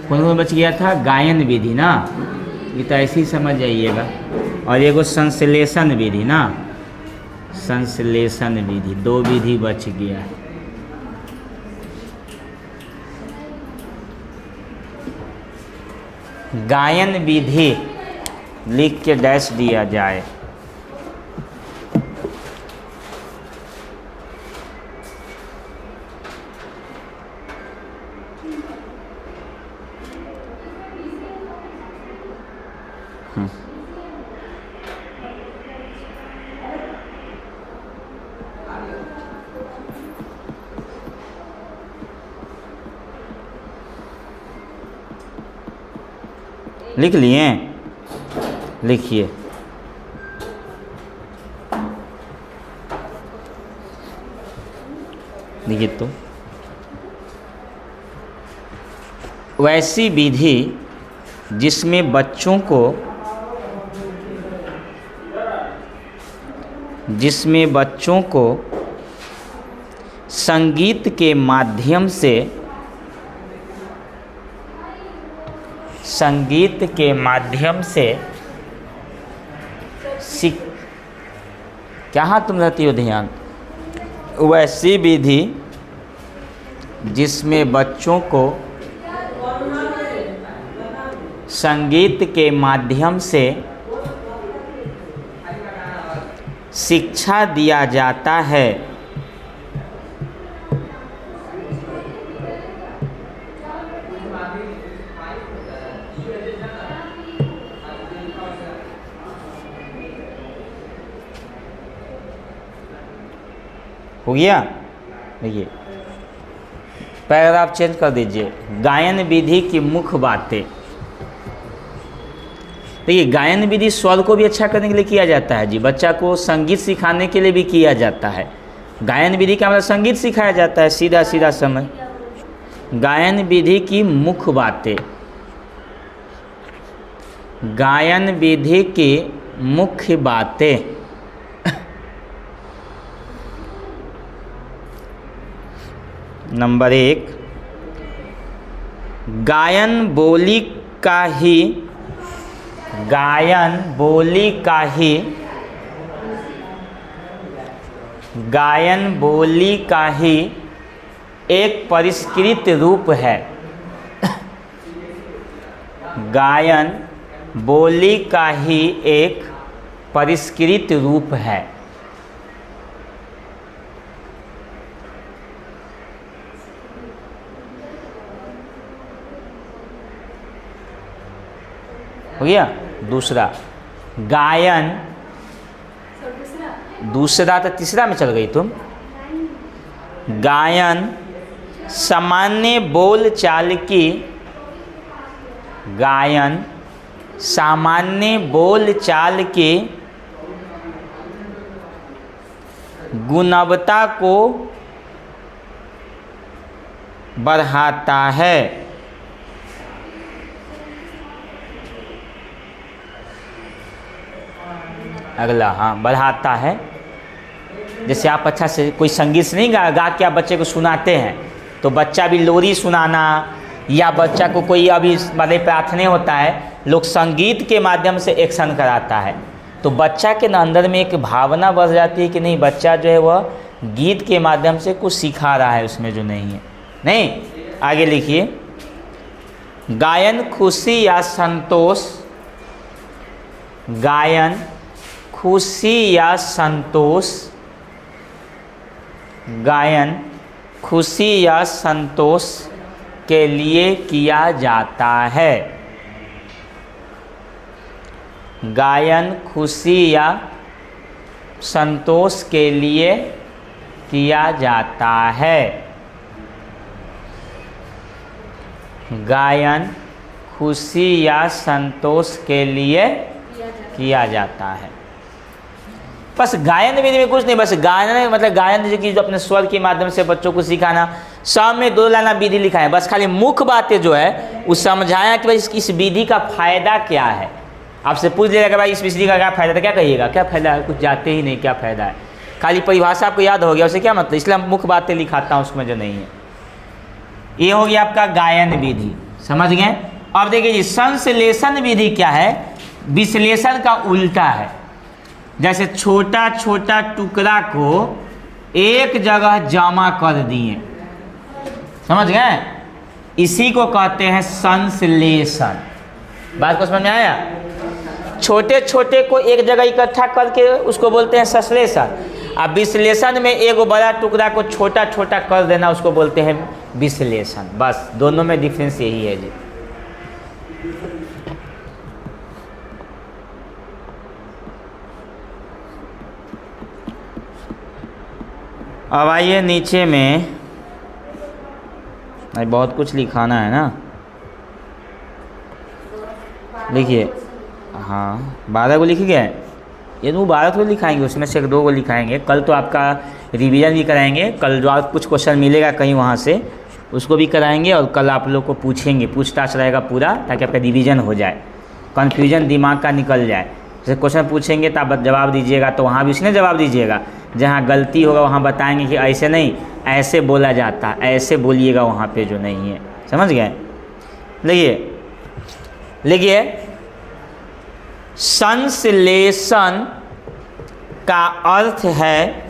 कौन कौन बच गया था? गायन विधि ना, ये तो ऐसे ही समझ जाइएगा। और एगो संश्लेषण विधि ना, संश्लेषण विधि, 2 विधि बच गया है। गायन विधि लिख के डैश दिया जाए। लिख लिए? लिखिए। देखिए तो वैसी विधि जिसमें बच्चों को संगीत के माध्यम से क्या तुम रहती हो ध्यान? वैसी विधि जिसमें बच्चों को संगीत के माध्यम से शिक्षा दिया जाता है, हो गया? देखिए पैराग्राफ चेंज कर दीजिए। गायन विधि की मुख्य बातें। देखिए गायन विधि स्वर को भी अच्छा करने के लिए किया जाता है जी, बच्चा को संगीत सिखाने के लिए भी किया जाता है। गायन विधि का मतलब संगीत सिखाया जाता है, सीधा सीधा समझ। गायन विधि की मुख्य बातें। गायन विधि की मुख्य बातें। नंबर 1, गायन बोली का ही एक परिष्कृत रूप है। गायन बोली का ही एक परिष्कृत रूप है। हो गया? दूसरा गायन, दूसरा तो तीसरा में चल गई तुम। गायन सामान्य बोलचाल की गुणवत्ता को बढ़ाता है। अगला, हाँ, बढ़ाता है। जैसे आप अच्छा से कोई संगीत से नहीं गा के आप बच्चे को सुनाते हैं, तो बच्चा भी लोरी सुनाना, या बच्चा को कोई अभी मतलब प्रार्थना होता है, लोग संगीत के माध्यम से एक्शन कराता है, तो बच्चा के अंदर में एक भावना बढ़ जाती है कि नहीं, बच्चा जो है वह गीत के माध्यम से कुछ सिखा रहा है उसमें जो नहीं है। नहीं, आगे लिखिए। गायन खुशी या संतोष, गायन खुशी या संतोष, गायन खुशी या संतोष के लिए किया जाता है। गायन खुशी या संतोष के लिए किया जाता है। गायन खुशी या संतोष के लिए किया जाता है। बस गायन विधि में कुछ नहीं, बस गायन मतलब गायन की जो अपने स्वर के माध्यम से बच्चों को सिखाना, सब में 2 लाना विधि लिखा है। बस खाली मुख्य बातें जो है वो समझाया कि भाई इस विधि का फायदा क्या है। आपसे पूछ लिया कि भाई इस विधि का क्या फायदा था, क्या कहिएगा? क्या फायदा है? कुछ जाते ही नहीं क्या फायदा है, खाली परिभाषा आपको याद हो गया, उसे क्या मतलब, इसलिए मुख्य बातें लिखाता हूँ उसमें जो नहीं है। ये हो गया आपका गायन विधि, समझ गए। अब देखिए जी, संश्लेषण विधि क्या है, विश्लेषण का उल्टा है। जैसे छोटा छोटा टुकड़ा को एक जगह जमा कर दिए, समझ गए, इसी को कहते हैं संश्लेषण। बात को समझ में आया। छोटे छोटे को एक जगह इकट्ठा करके उसको बोलते हैं संश्लेषण। अब विश्लेषण में एक बड़ा टुकड़ा को छोटा छोटा कर देना उसको बोलते हैं विश्लेषण। बस दोनों में डिफरेंस यही है जी। अब आइए नीचे में, बहुत कुछ लिखाना है ना, लिखिए। हाँ 12 को लिख गए, ये तो 12 को लिखाएंगे, उसमें से 2 को लिखाएंगे। कल तो आपका रिवीजन भी कराएंगे, कल जो आप कुछ क्वेश्चन मिलेगा कहीं वहाँ से उसको भी कराएंगे, और कल आप लोग को पूछेंगे, पूछताछ रहेगा पूरा, ताकि आपका रिवीजन हो जाए, कन्फ्यूजन दिमाग का निकल जाए। जैसे क्वेश्चन पूछेंगे तो आप जवाब दीजिएगा, तो वहाँ भी उसने जवाब दीजिएगा, जहाँ गलती होगा वहाँ बताएंगे कि ऐसे नहीं, ऐसे बोला जाता, ऐसे बोलिएगा वहाँ पे जो नहीं है। समझ गए। लिखिए, संश्लेषण का अर्थ है,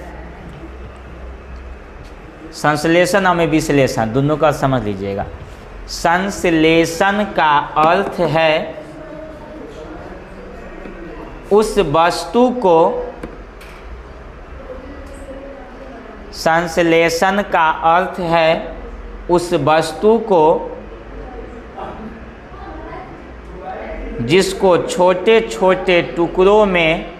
संश्लेषण और विश्लेषण दोनों का समझ लीजिएगा। संश्लेषण का अर्थ है उस वस्तु को, संश्लेषण का अर्थ है उस वस्तु को जिसको छोटे छोटे टुकड़ों में,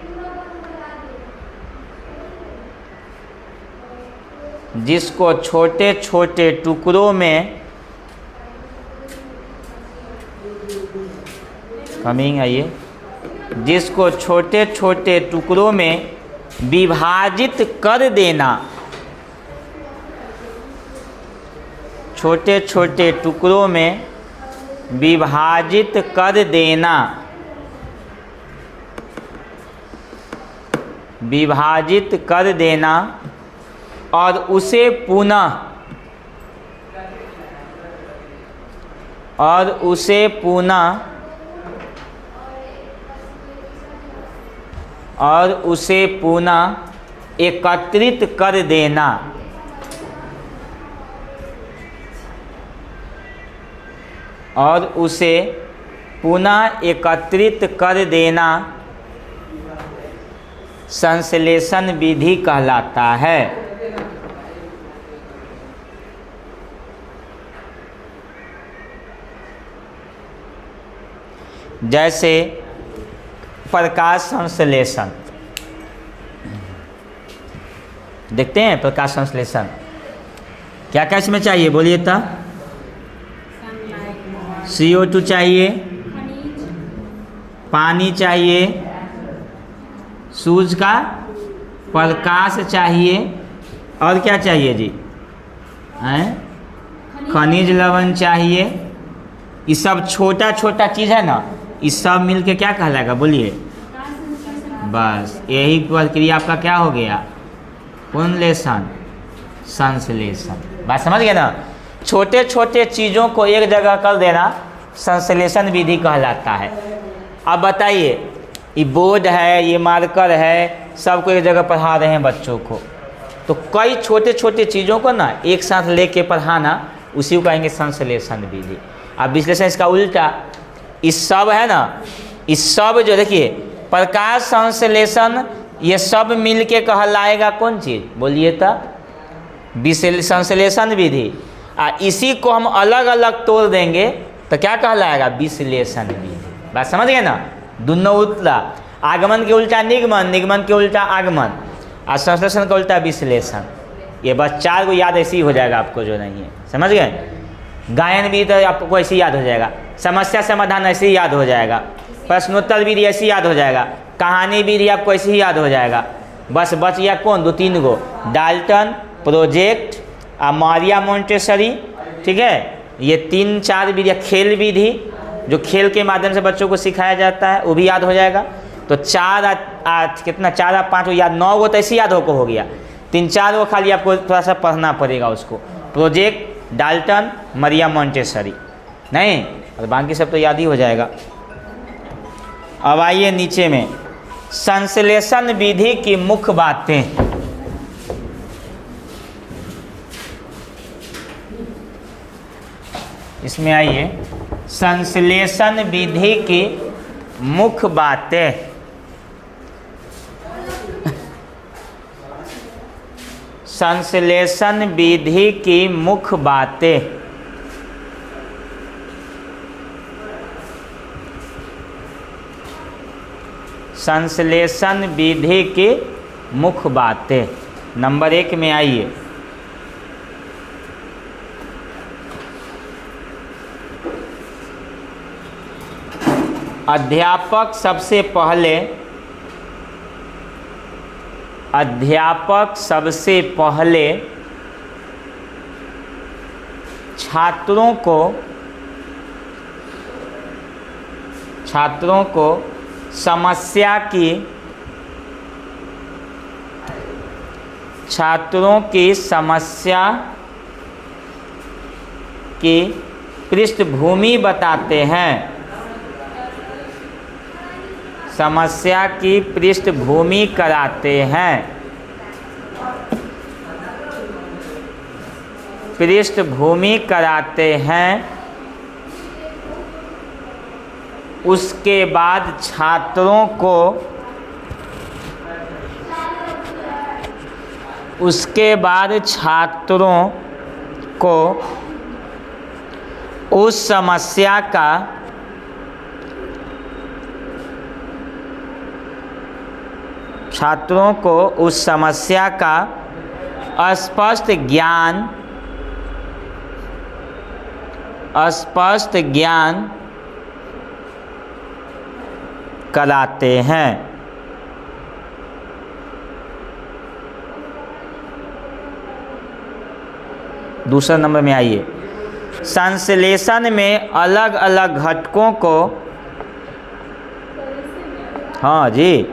जिसको छोटे छोटे टुकड़ों में, कमिंग आइए, जिसको छोटे छोटे टुकड़ों में विभाजित कर देना, छोटे छोटे टुकड़ों में विभाजित कर देना, विभाजित कर देना, और उसे पुनः, और उसे पुनः, और उसे पुनः एकत्रित कर देना, और उसे पुनः एकत्रित कर देना संश्लेषण विधि कहलाता है। जैसे प्रकाश संश्लेषण, देखते हैं प्रकाश संश्लेषण क्या क्या इसमें चाहिए, बोलिए तो। CO2 चाहिए, पानी चाहिए, सूरज का प्रकाश चाहिए, और क्या चाहिए जी, खनिज लवण चाहिए। ये सब छोटा छोटा चीज़ है ना, ये सब मिलके क्या कहलाएगा, बोलिए। बस यही प्रक्रिया आपका क्या हो गया, पुनर्लेशन, संश्लेषण। बात समझ गए ना। छोटे छोटे चीज़ों को एक जगह कर देना संश्लेषण विधि कहलाता है। अब बताइए, ये बोर्ड है, ये मार्कर है, सबको एक जगह पढ़ा रहे हैं बच्चों को, तो कई छोटे छोटे चीज़ों को ना एक साथ लेके पढ़ाना, उसी को कहेंगे संश्लेषण विधि। अब विश्लेषण इसका उल्टा, इस सब है ना, इस सब जो देखिए प्रकाश संश्लेषण, ये सब मिल के कहलाएगा कौन चीज़, बोलिए तो, संश्लेषण विधि। इसी को हम अलग अलग तोड़ देंगे तो क्या कहलाएगा, विश्लेषण विधि। बात समझ गए ना। दोनों उल्टा, आगमन के उल्टा निगमन, निगमन के उल्टा आगमन, और संश्लेषण का उल्टा विश्लेषण। ये बस 4 को याद ऐसे ही हो जाएगा आपको, जो नहीं है। समझ गए। गायन भी तो आपको ऐसे ही याद हो जाएगा, समस्या समाधान ऐसे ही याद हो जाएगा, प्रश्नोत्तर विधि ऐसे ही याद हो जाएगा, कहानी विधि आपको ऐसे ही याद हो जाएगा। बस बच गया कौन, 2-3 गो, डाल्टन, प्रोजेक्ट और मारिया मोंटेसरी। ठीक है, ये 3-4 विधि। खेल विधि, जो खेल के माध्यम से बच्चों को सिखाया जाता है, वो भी याद हो जाएगा। तो 4 कितना, 4 और 5 याद, 9 गो तो ऐसे याद हो गया। 3-4 गो खाली आपको थोड़ा सा पढ़ना पड़ेगा उसको, प्रोजेक्ट, डाल्टन, मारिया मोंटेसरी। नहीं, और बाकी सब तो याद ही हो जाएगा। अब आइए नीचे में, संश्लेषण विधि की मुख्य बातें। इसमें आइए, संश्लेषण विधि की मुख्य बातें। संश्लेषण विधि की मुख्य बातें। संश्लेषण विधि की मुख्य बातें। नंबर 1 में आइए, अध्यापक सबसे पहले छात्रों को समस्या की पृष्ठभूमि बताते हैं। समस्या की पृष्ठभूमि कराते हैं। पृष्ठभूमि कराते हैं। उसके बाद छात्रों को उस समस्या का स्पष्ट ज्ञान कराते हैं। दूसरा नंबर में आइए, संश्लेषण में अलग अलग घटकों को, हाँ जी,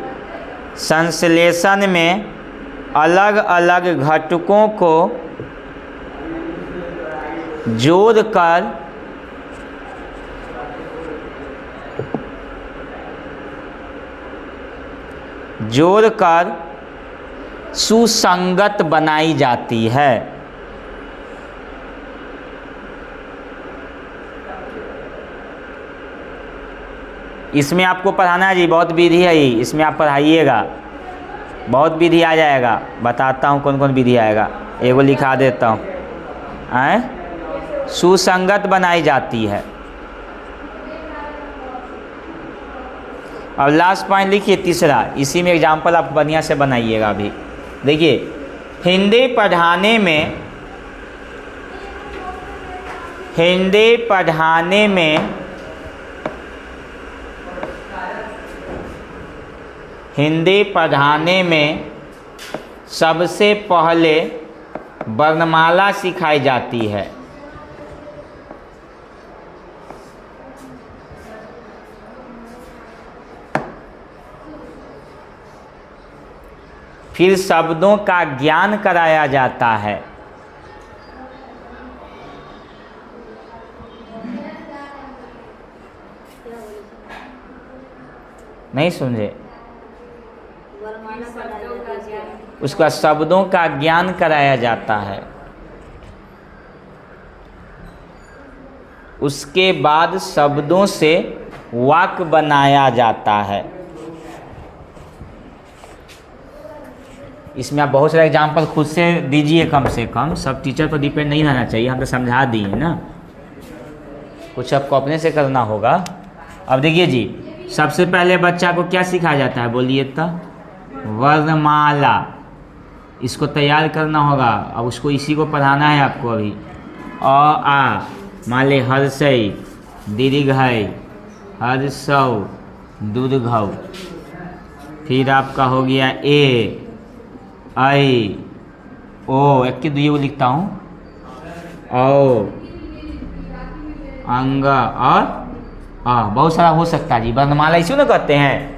संश्लेषण में अलग अलग घटकों को जोड़कर सुसंगत बनाई जाती है। इसमें आपको पढ़ाना है जी, बहुत विधि है ये, इसमें आप पढ़ाइएगा, बहुत विधि आ जाएगा। बताता हूँ कौन कौन विधि आएगा, एगो लिखा देता हूँ। सुसंगत बनाई जाती है। अब लास्ट पॉइंट लिखिए तीसरा, इसी में एग्जाम्पल आप बढ़िया से बनाइएगा। अभी देखिए, हिंदी पढ़ाने में सबसे पहले वर्णमाला सिखाई जाती है। फिर शब्दों का ज्ञान कराया जाता है। नहीं समझे? उसका शब्दों का ज्ञान कराया जाता है। उसके बाद शब्दों से वाक्य बनाया जाता है। इसमें आप बहुत सारे एग्जाम्पल खुद से दीजिए, कम से कम। सब टीचर पर डिपेंड नहीं रहना चाहिए, हम तो समझा दिए ना, कुछ आपको अपने से करना होगा। अब देखिए जी, सबसे पहले बच्चा को क्या सिखाया जाता है, बोलिए तो? वर्णमाला। इसको तैयार करना होगा। अब उसको इसी को पढ़ाना है आपको अभी। अ आ, मान ले हर्षई, दीर्घई, हर्षौ, दुर्घौ। फिर आपका हो गया ए, आई, ओ, एक के दुई लिखता हूँ, ओ, अंग और बहुत सारा हो सकता है जी। वर्णमाला इसी ना कहते हैं।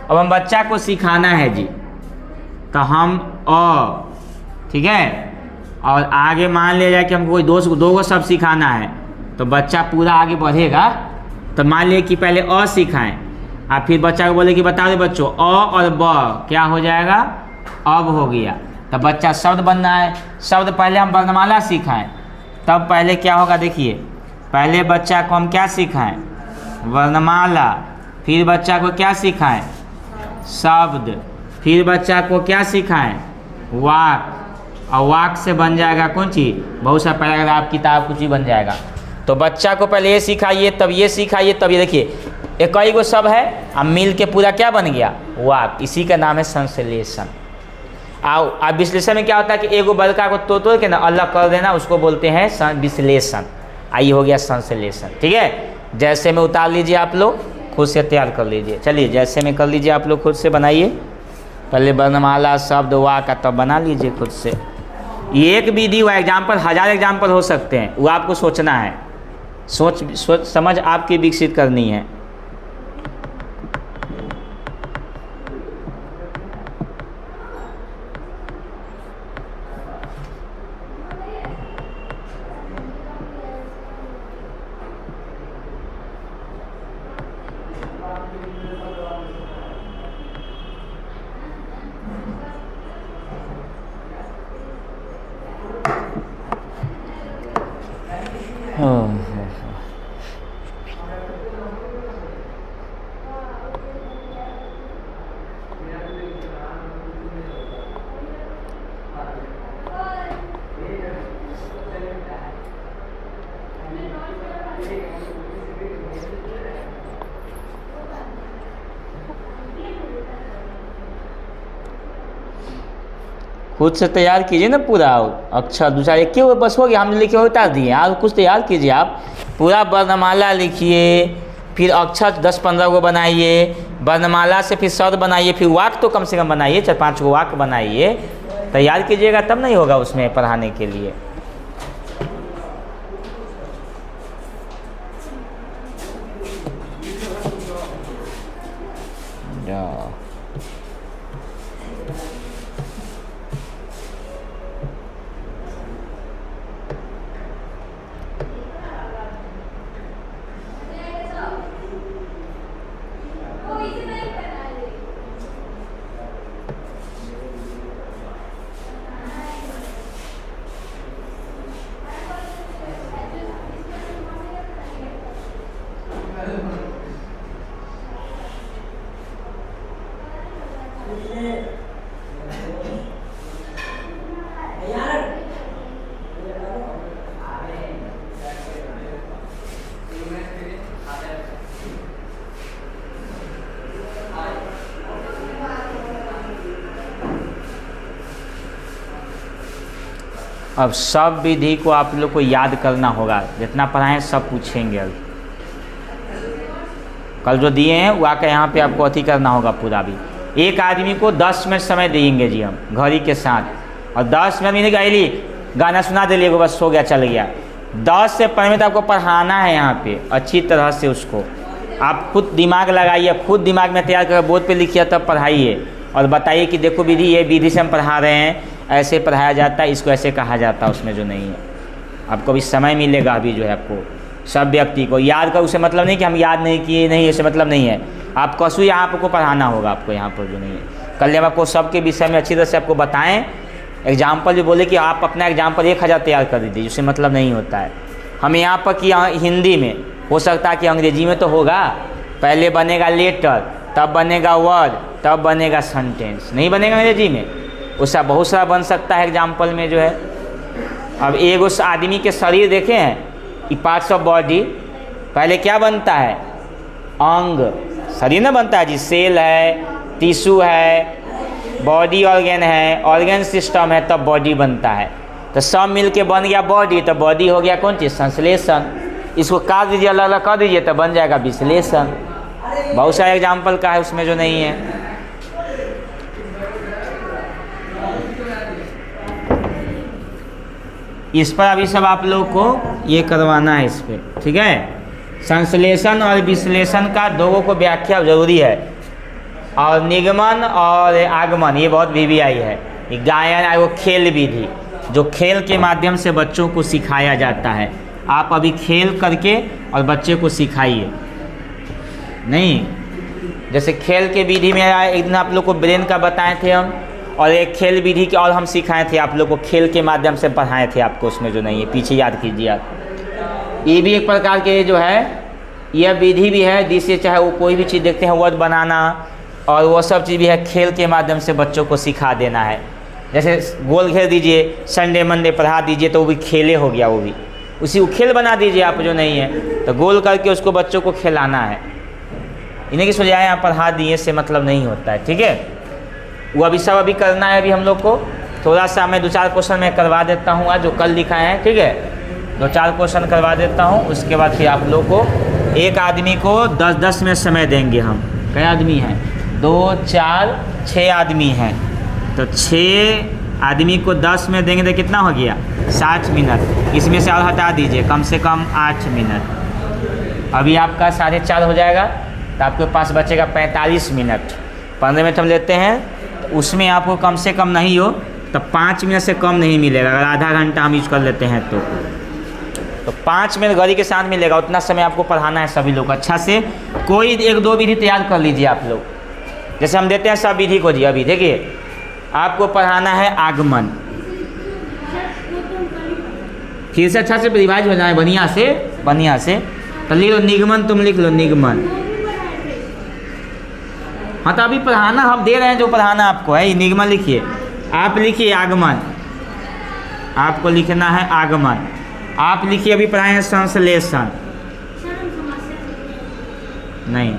अब हम बच्चा को सिखाना है जी, तो हम ठीक है, और आगे मान लिया जाए कि हमको कोई दो गो शब्द सिखाना है, तो बच्चा पूरा आगे बढ़ेगा। तो मान लिया कि पहले अ सिखाएं, आप फिर बच्चा को बोले कि बता दो बच्चों अ और ब क्या हो जाएगा, अब हो गया। तब बच्चा शब्द बनना है, शब्द पहले हम वर्णमाला सिखाएं, तब पहले क्या होगा देखिए, पहले बच्चा को हम क्या सिखाएं, वर्णमाला, फिर बच्चा को क्या सिखाएं, शब्द, फिर बच्चा को क्या सिखाएं, वाक, और वाक से बन जाएगा कौन चीज़, बहुत सा पैराग्राफ किताब कुछ भी बन जाएगा। तो बच्चा को पहले ये सिखाइए, तब ये सिखाइए, तब ये देखिए एक ही गो सब है, अब मिल के पूरा क्या बन गया, वाक। इसी का नाम है संश्लेषण। आओ अब विश्लेषण में क्या होता है कि एगो बड़का को तोड़ के ना अलग कर देना, उसको बोलते हैं विश्लेषण। आइए हो गया संश्लेषण, ठीक है। जैसे में उतार लीजिए, आप लोग खुद से तैयार कर लीजिए। चलिए जैसे में कर लीजिए, आप लोग खुद से बनाइए, पहले वर्णमाला शब्द वाक का तब बना लीजिए खुद से। ये एक विधि हुआ, एग्जाम्पल 1000 एग्जाम्पल हो सकते हैं, वो आपको सोचना है, सोच समझ आपकी विकसित करनी है। खुद से तैयार कीजिए ना पूरा अक्षर, दूसरा एक क्यों बस हो गया, हमने लिखे उतार दिए, आप कुछ तैयार कीजिए। आप पूरा वर्णमाला लिखिए, फिर अक्षर 10-15 को बनाइए, वर्णमाला से फिर शब्द बनाइए, फिर वाक तो कम से कम बनाइए, 4-5 को वाक बनाइए, तैयार कीजिएगा तब नहीं होगा उसमें पढ़ाने के लिए। अब सब विधि को आप लोग को याद करना होगा, जितना पढ़ाएं सब पूछेंगे। अब कल जो दिए हैं वो आकर यहाँ पे आपको अति करना होगा पूरा भी। एक आदमी को 10 मिनट समय देंगे जी हम घड़ी के साथ, और 10 मिनट मैंने गायली गाना सुना दे लिए बस हो गया चल गया। 10 से 15 मिनट आपको पढ़ाना है यहाँ पे अच्छी तरह से, उसको आप खुद दिमाग लगाइए, खुद दिमाग में तैयार कर बोर्ड पे लिखिए, तब पढ़ाइए और बताइए कि देखो विधि, ये विधि से हम पढ़ा रहे हैं, ऐसे पढ़ाया जाता है, इसको ऐसे कहा जाता है, उसमें जो नहीं है। आपको भी समय मिलेगा अभी जो है आपको सब व्यक्ति को याद कर, उसे मतलब नहीं कि हम याद नहीं किए, नहीं ऐसे मतलब नहीं है। आप कसू यहाँ आपको पढ़ाना होगा आपको यहाँ पर जो नहीं है। कल जब आपको सबके विषय में अच्छी तरह से आपको बताएं, एग्जाम्पल भी बोले कि आप अपना एग्जाम्पल 1000 तैयार कर दीजिए, उससे मतलब नहीं होता है। हमें यहाँ पर कि हिंदी में हो सकता है कि अंग्रेजी में तो होगा, पहले बनेगा लेटर, तब बनेगा वर्ड, तब बनेगा सेंटेंस, नहीं बनेगा अंग्रेजी में। उसका बहुत सारा बन सकता है एग्जाम्पल में जो है। अब एक उस आदमी के शरीर देखे हैं, ये पार्ट्स ऑफ बॉडी, पहले क्या बनता है, अंग, शरीर ना बनता है जी, सेल है, टिश्यू है, बॉडी ऑर्गन है, ऑर्गन सिस्टम है, तब बॉडी बनता है। तो सब मिल के बन गया बॉडी, तो बॉडी हो गया कौन चीज़, संश्लेषण। इसको काट दीजिए, अलग अलग कर दीजिए, तो बन जाएगा विश्लेषण। बहुत सारे एग्जाम्पल का है उसमें जो नहीं है। इस पर अभी सब आप लोग को ये करवाना है इस पर, ठीक है। संश्लेषण और विश्लेषण का दोनों को व्याख्या जरूरी है, और निगमन और आगमन ये बहुत VVI है। गायन वो खेल विधि, जो खेल के माध्यम से बच्चों को सिखाया जाता है, आप अभी खेल करके और बच्चे को सिखाइए। नहीं, जैसे खेल के विधि में एक दिन आप लोग को ब्रेन का बताए थे हम, और एक खेल विधि की और हम सिखाए थे आप लोग को, खेल के माध्यम से पढ़ाए थे आपको, उसमें जो नहीं है पीछे याद कीजिए आप। ये भी एक प्रकार के जो है यह विधि भी है जिससे चाहे वो कोई भी चीज़ देखते हैं वर्ड बनाना और वो सब चीज़ भी है, खेल के माध्यम से बच्चों को सिखा देना है। जैसे गोल घेर दीजिए, संडे मंडे पढ़ा दीजिए तो वो भी खेले हो गया, वो भी उसी को खेल बना दीजिए आप जो नहीं है, तो गोल करके उसको बच्चों को खिलाना है। इन्हें की सोचाएँ आप पढ़ा दिए से मतलब नहीं होता है, ठीक है। वो अभी सब अभी करना है। अभी हम लोग को थोड़ा सा मैं 2-4 क्वेश्चन मैं करवा देता हूँ आज जो कल लिखाए हैं, ठीक है। 2-4 क्वेश्चन करवा देता हूँ, उसके बाद फिर आप लोग को एक आदमी को 10-10 मिनट समय देंगे हम। कई आदमी हैं? 2, 4, 6 आदमी हैं, तो 6 आदमी को 10 मिनट देंगे तो कितना हो गया? 60 मिनट। इसमें से और हटा दीजिए, कम से कम 8 मिनट। अभी आपका 4:30 हो जाएगा तो आपके पास बचेगा 45 मिनट। 15 मिनट हम लेते हैं, उसमें आपको कम से कम नहीं हो तो 5 मिनट से कम नहीं मिलेगा। अगर आधा घंटा हम यूज कर लेते हैं तो 5 मिनट गरी के साथ मिलेगा। उतना समय आपको पढ़ाना है सभी लोग अच्छा से। कोई 1-2 विधि तैयार कर लीजिए आप लोग, जैसे हम देते हैं सब विधि को जी। अभी देखिए आपको पढ़ाना है आगमन, फिर से अच्छा से रिवाइज हो जाए बढ़िया से। तो लिख लो निगमन, तुम लिख लो निगमन। हाँ तो अभी पढ़ाना हम दे रहे हैं, जो पढ़ाना आपको है निगमन लिखिए। आप लिखिए आगमन, आपको लिखना है आगमन। आप लिखिए अभी पढ़ाए हैं संश्लेषण, नहीं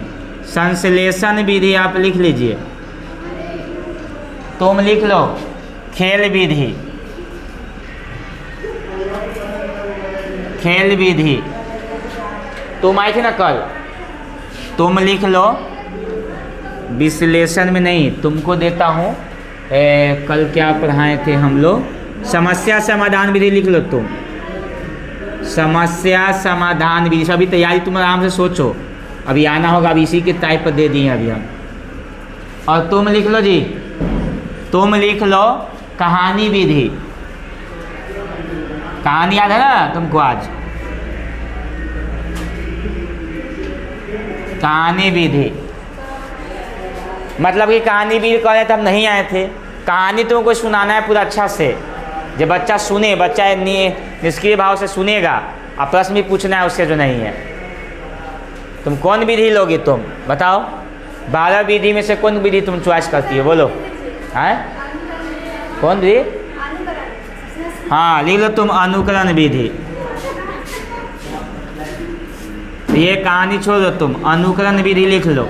संश्लेषण विधि आप लिख लीजिए। तुम लिख लो खेल विधि, खेल विधि। तुम आई थी ना कल, तुम लिख लो विश्लेषण में नहीं, तुमको देता हूँ कल क्या पढ़ाए थे हम लोग, समस्या समाधान विधि लिख लो तुम, समस्या समाधान विधि। अभी तैयारी तुम आराम से सोचो, अभी आना होगा, अभी इसी के टाइप पर दे दिए अभी हम। और तुम लिख लो जी, तुम लिख लो कहानी विधि। कहानी याद है ना तुमको आज? कहानी विधि मतलब कि कहानी विधि कह रहे थे हम, नहीं आए थे। कहानी तुमको सुनाना है पूरा अच्छा से, जब बच्चा सुने, बच्चा निष्क्रिय भाव से सुनेगा, और प्रश्न भी पूछना है उससे जो नहीं है। तुम कौन विधि लोगे? तुम बताओ 12 विधि में से कौन विधि तुम चॉइस करती हो? बोलो हैं, कौन विधि? हाँ लिख लो तुम अनुकरण विधि। ये कहानी छोड़ दो, तुम अनुकरण विधि लिख लो।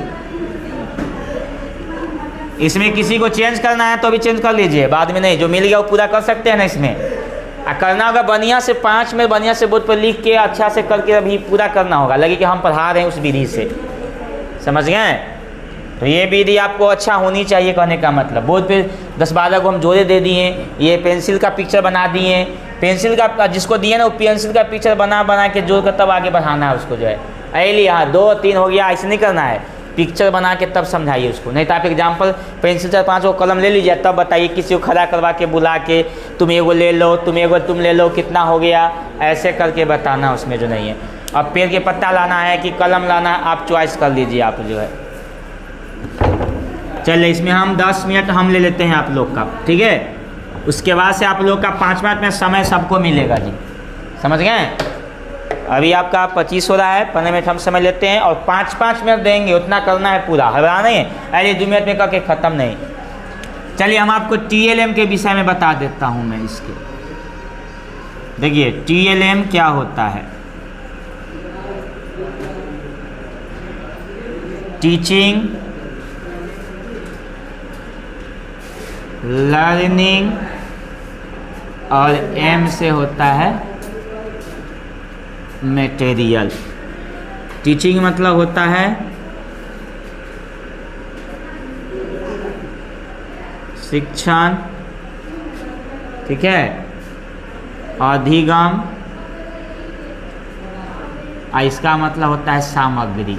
इसमें किसी को चेंज करना है तो भी चेंज कर लीजिए, बाद में नहीं, जो मिल गया वो पूरा कर सकते हैं ना इसमें। करना होगा बढ़िया से, 5 में बढ़िया से बोर्ड पर लिख के अच्छा से करके अभी पूरा करना होगा, लगे कि हम पढ़ा रहे हैं उस विधि से, समझ गए? तो ये विधि आपको अच्छा होनी चाहिए, कहने का मतलब। बोर्ड पे 10-12 को हम जोड़े दे दिए, ये पेंसिल का पिक्चर बना दिए, पेंसिल का जिसको दिए ना वो पेंसिल का पिक्चर बना के जोड़ कर तब आगे बढ़ाना है उसको, जो है ऐली। हाँ 2-3 हो गया, ऐसे नहीं करना है, पिक्चर बना के तब समझाइए उसको। नहीं तो आप एग्जाम्पल पेंसिल 4-5 को कलम ले लीजिए, तब बताइए, किसी को खड़ा करवा के बुला के तुम एगो ले लो, तुम ले लो, कितना हो गया, ऐसे करके बताना उसमें जो नहीं है। अब पेड़ के पत्ता लाना है कि कलम लाना है, आप चॉइस कर लीजिए आप जो है। चलिए इसमें हम 10 मिनट हम ले लेते हैं आप लोग का, ठीक है। उसके बाद से आप लोग का 5 मिनट में समय सबको मिलेगा जी, समझ गए? अभी आपका 25 हो रहा है, 15 मिनट हम समय लेते हैं और 5-5 मिनट देंगे, उतना करना है पूरा, हरा नहीं है अरे 2 मिनट में करके ख़त्म नहीं। चलिए हम आपको TLM के विषय में बता देता हूँ मैं इसके। देखिए TLM क्या होता है, टीचिंग लर्निंग, और M से होता है मटेरियल। टीचिंग मतलब होता है शिक्षण, ठीक है। अधिगम, और इसका मतलब होता है सामग्री।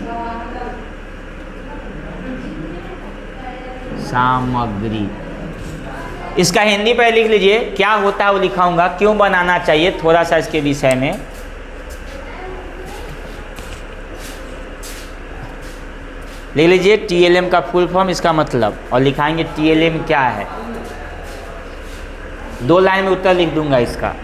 सामग्री इसका हिंदी पर लिख लीजिए, क्या होता है वो लिखाऊंगा, क्यों बनाना चाहिए थोड़ा सा इसके विषय में। लिख लीजिए TLM का फुल फॉर्म, इसका मतलब, और लिखाएंगे TLM क्या है। 2 लाइन में उत्तर लिख दूंगा इसका।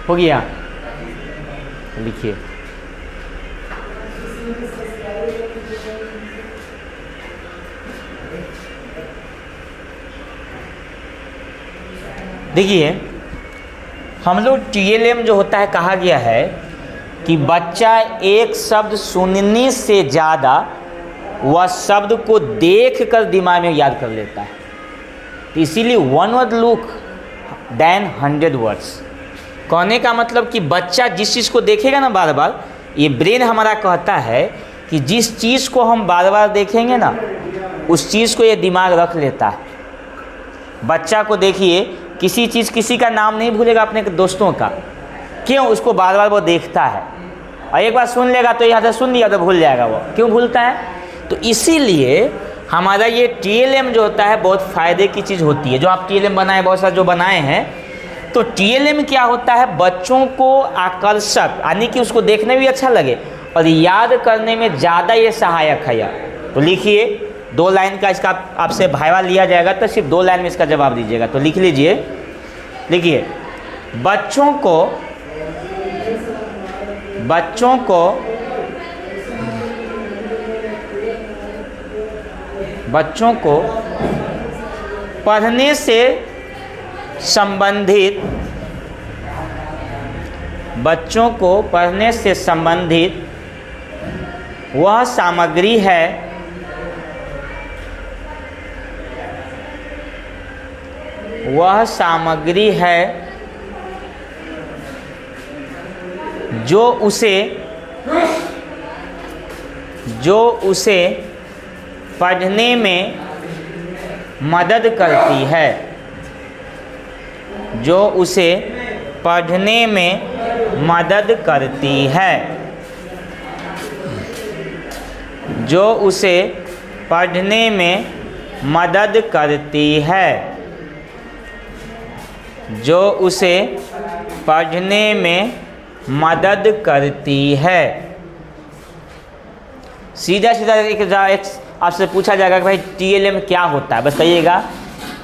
हो गया, लिखिए। देखिए हम लोग TLM जो होता है, कहा गया है कि बच्चा एक शब्द सुनने से ज़्यादा वह शब्द को देख कर दिमाग में याद कर लेता है। तो इसीलिए 1 word लुक देन 100 words। कहने का मतलब कि बच्चा जिस चीज़ को देखेगा ना बार बार, ये ब्रेन हमारा कहता है कि जिस चीज़ को हम बार बार देखेंगे ना, उस चीज़ को ये दिमाग रख लेता है। बच्चा को देखिए, किसी चीज़, किसी का नाम नहीं भूलेगा अपने दोस्तों का, क्यों? उसको बार बार वो देखता है, और एक बार सुन लेगा तो यहाँ से सुन लिया तो भूल जाएगा वो, क्यों भूलता है? तो इसीलिए हमारा ये TLM जो होता है बहुत फ़ायदे की चीज़ होती है। जो आप TLM बनाए, बहुत सारे जो बनाए हैं, तो TLM क्या होता है, बच्चों को आकर्षक, यानी कि उसको देखने भी अच्छा लगे और याद करने में ज़्यादा ये सहायक है यह। तो लिखिए 2 लाइन का इसका आपसे भाइवा लिया जाएगा, तो सिर्फ 2 लाइन में इसका जवाब दीजिएगा। तो लिख लीजिए, लिखिए बच्चों को पढ़ने से संबंधित वह सामग्री है जो उसे पढ़ने में मदद करती है, जो उसे पढ़ने में मदद करती है, जो उसे पढ़ने में मदद करती है, जो उसे पढ़ने में मदद करती है। सीधा सीधा एक आपसे पूछा जाएगा कि भाई TLM क्या होता है, बताइएगा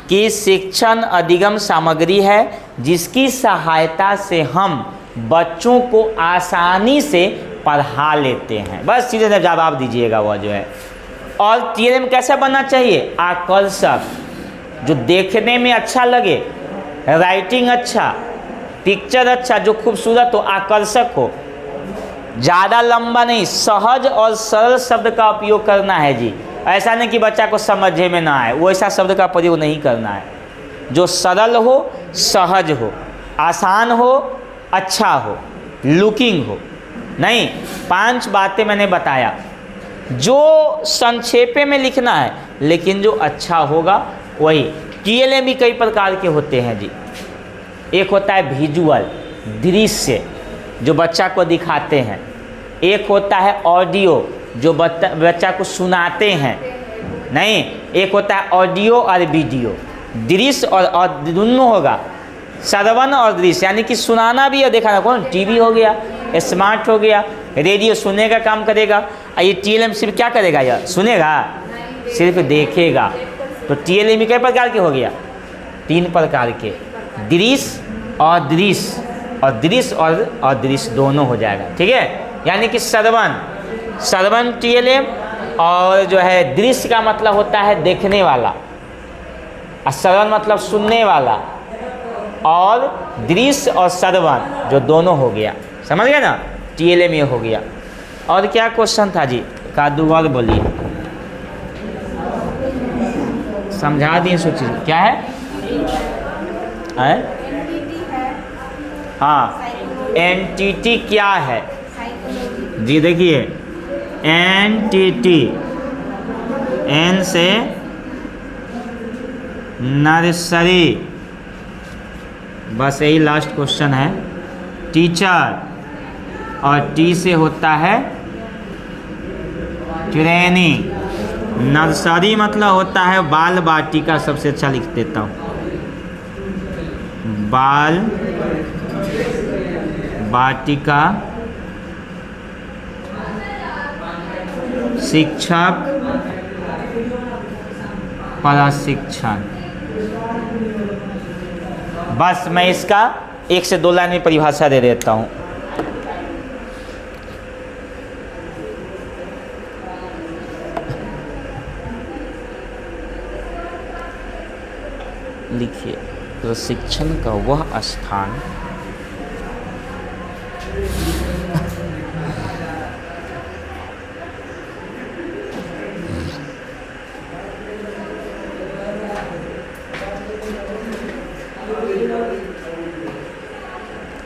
कि शिक्षण अधिगम सामग्री है जिसकी सहायता से हम बच्चों को आसानी से पढ़ा लेते हैं। बस सीधे सीधे जवाब दीजिएगा वो जो है। और TLM कैसा बनना चाहिए? आकर्षक, जो देखने में अच्छा लगे, राइटिंग अच्छा, पिक्चर अच्छा, जो खूबसूरत हो, आकर्षक हो, ज़्यादा लंबा नहीं, सहज और सरल शब्द का उपयोग करना है जी। ऐसा नहीं कि बच्चा को समझे में ना आए, वो ऐसा शब्द का प्रयोग नहीं करना है। जो सरल हो, सहज हो, आसान हो, अच्छा हो, लुकिंग हो। नहीं, 5 बातें मैंने बताया, जो संक्षेपे में लिखना है, लेकिन जो अच्छा होगा वही। TLM भी कई प्रकार के होते हैं जी। एक होता है विजुअल, दृश्य, जो बच्चा को दिखाते हैं। एक होता है ऑडियो, जो बच्चा को सुनाते हैं। नहीं, एक होता है ऑडियो और वीडियो, दृश्य और दोनों होगा, श्रवण और दृश्य, यानी कि सुनाना भी और दिखाना। कौन? टीवी हो गया, स्मार्ट हो गया, रेडियो सुनने का काम करेगा। और ये TLM सिर्फ क्या करेगा? यह सुनेगा, सिर्फ देखेगा। तो TLM कई प्रकार के हो गया? 3 प्रकार के, दृश्य और दृश्य और दृश्य और दृश्य दोनों हो जाएगा। ठीक है, यानी कि श्रवण TLM, और जो है दृश्य का मतलब होता है देखने वाला, और श्रवण मतलब सुनने वाला, और दृश्य और श्रवण जो दोनों हो गया। समझ गए ना? TLM ये हो गया। और क्या क्वेश्चन था जी? का दो और बोलिए, समझा दिए सोचिए क्या है? हाँ, एंटिटी क्या है? जी देखिए, एंटिटी, एन से नर्सरी, बस यही लास्ट क्वेश्चन है। टीचर, और टी से होता है ट्रेनिंग। नर्सरी मतलब होता है बाल बाटिका, सबसे अच्छा लिख देता हूँ, बाल बाटिका। शिक्षक, प्रशिक्षण। बस मैं इसका 1 से 2 लाइन में परिभाषा दे देता हूँ। लिखिए, प्रशिक्षण का वह स्थान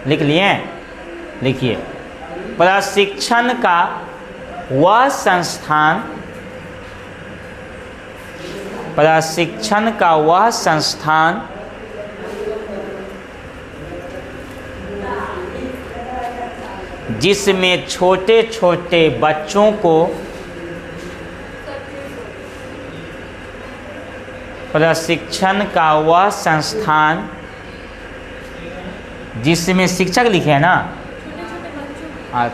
लिख लिए? लिखिए, प्रशिक्षण का वह संस्थान, प्रशिक्षण का वह संस्थान जिसमें छोटे छोटे बच्चों को प्रशिक्षण का वह संस्थान जिसमें शिक्षक लिखे हैं ना,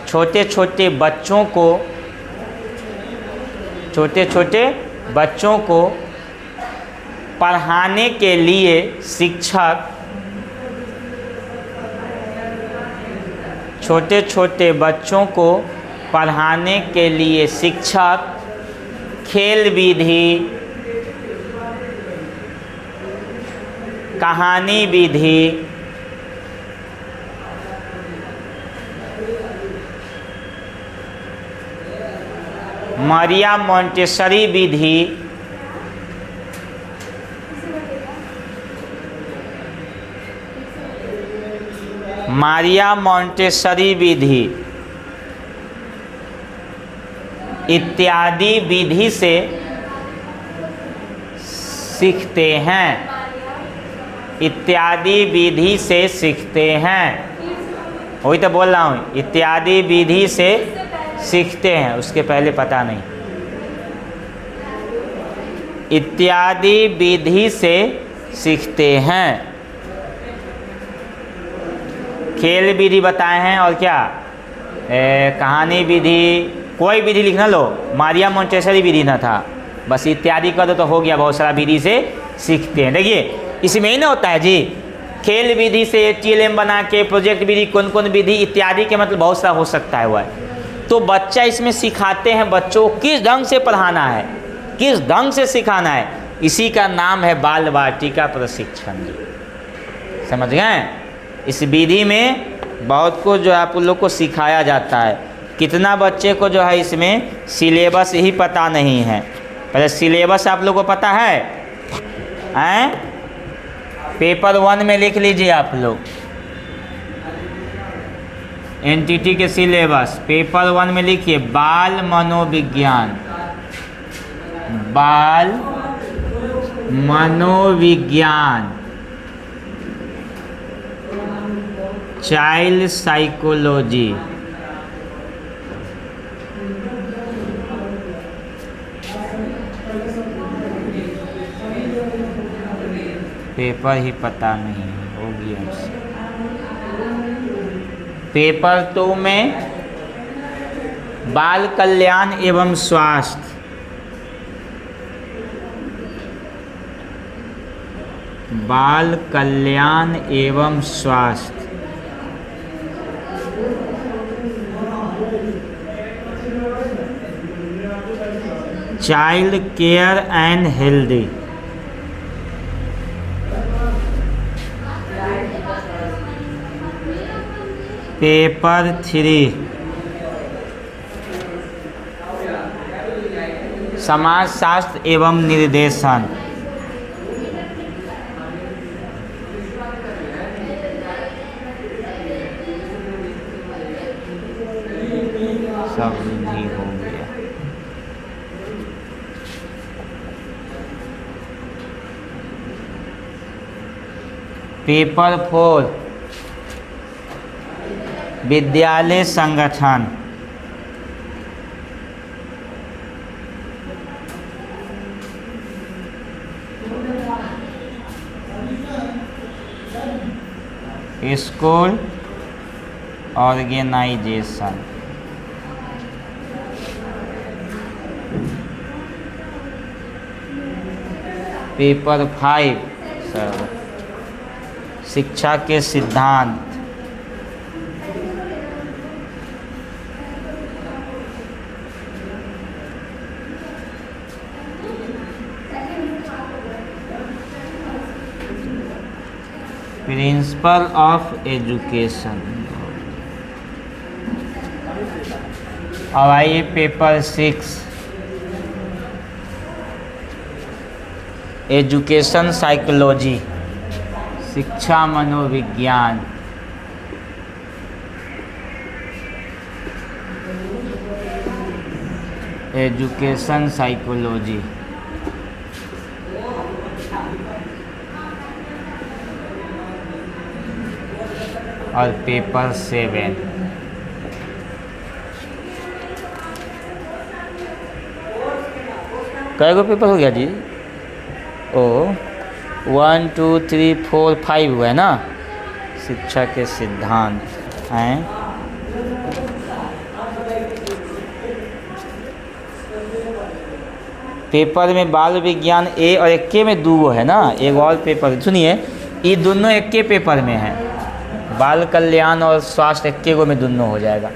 छोटे छोटे बच्चों को, छोटे छोटे बच्चों को पढ़ाने के लिए शिक्षक, छोटे छोटे बच्चों को पढ़ाने के लिए शिक्षक खेल विधि, कहानी विधि, मारिया मोंटेसरी विधि, मारिया मोंटेसरी विधि इत्यादि विधि से सीखते हैं, इत्यादि विधि से सीखते हैं। वही तो बोल रहा हूँ, इत्यादि विधि से सीखते हैं, उसके पहले पता नहीं। इत्यादि विधि से सीखते हैं। खेल विधि बताए हैं, और क्या कहानी विधि, कोई विधि लिखना लो, मारिया मोंटेसरी विधि ना था, बस इत्यादि कर दो तो हो गया। बहुत सारा विधि से सीखते हैं। देखिए इसमें ही ना होता है जी, खेल विधि से TLM बना के, प्रोजेक्ट विधि, कौन कौन विधि इत्यादि के मतलब बहुत सारा हो सकता है। वह तो बच्चा इसमें सिखाते हैं बच्चों को किस ढंग से पढ़ाना है, किस ढंग से सिखाना है, इसी का नाम है बाल वाटिका प्रशिक्षण। समझ गए? इस विधि में बहुत कुछ जो है आप लोग को सिखाया जाता है। कितना बच्चे को जो है इसमें सिलेबस ही पता नहीं है। पहले सिलेबस आप लोग को पता है? पेपर 1 में लिख लीजिए आप लोग, एनटीटी के सिलेबस पेपर 1 में लिखिए, बाल मनोविज्ञान, बाल मनोविज्ञान, चाइल्ड साइकोलॉजी, पेपर ही पता नहीं होगी हमसे। पेपर 2 में बाल कल्याण एवं स्वास्थ्य, बाल कल्याण एवं स्वास्थ्य, child care and healthy, paper 3 समाजशास्त्र एवं निर्देशन। सब विधि हो गया। पेपर 4 विद्यालय संगठन। School organisation. पेपर 5 सर शिक्षा के सिद्धांत। Principle of education. अब आइए पेपर 6 एजुकेशन साइकोलॉजी, शिक्षा मनोविज्ञान। Education psychology. और पेपर 7 कै गो पेपर हो गया जी? ओ 1 2 3 4 5 हुआ है ना। शिक्षा के सिद्धांत हैं। पेपर में बाल विज्ञान ए और एक्के में 2 है ना। एक और पेपर सुनिए, ये दोनों एक्के पेपर में हैं। बाल कल्याण और स्वास्थ्य एक्के गो में दोनों हो जाएगा।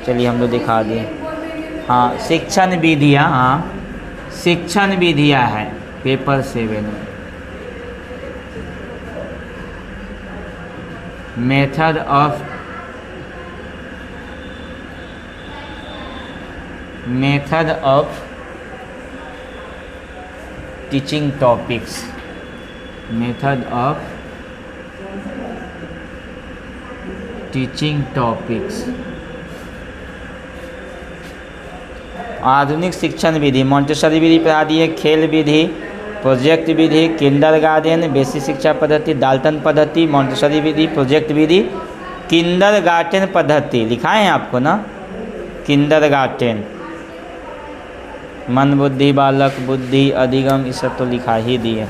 चलिए हम लोग दिखा दिए। हाँ शिक्षण विधियाँ, हाँ शिक्षण विधियाँ है पेपर 7 में। Method of teaching topics. Method of teaching topics. आधुनिक शिक्षण विधि, मॉन्टेसरी विधि पढ़ा दिए, खेल विधि, प्रोजेक्ट विधि, किंडरगार्टन, बेसिक शिक्षा पद्धति, डाल्टन पद्धति, मॉन्टेसरी विधि, प्रोजेक्ट विधि, किंडरगार्टन पद्धति लिखाए हैं आपको ना। किंडरगार्टन मन बुद्धि, बालक बुद्धि, अधिगम, ये सब तो लिखा ही दिए।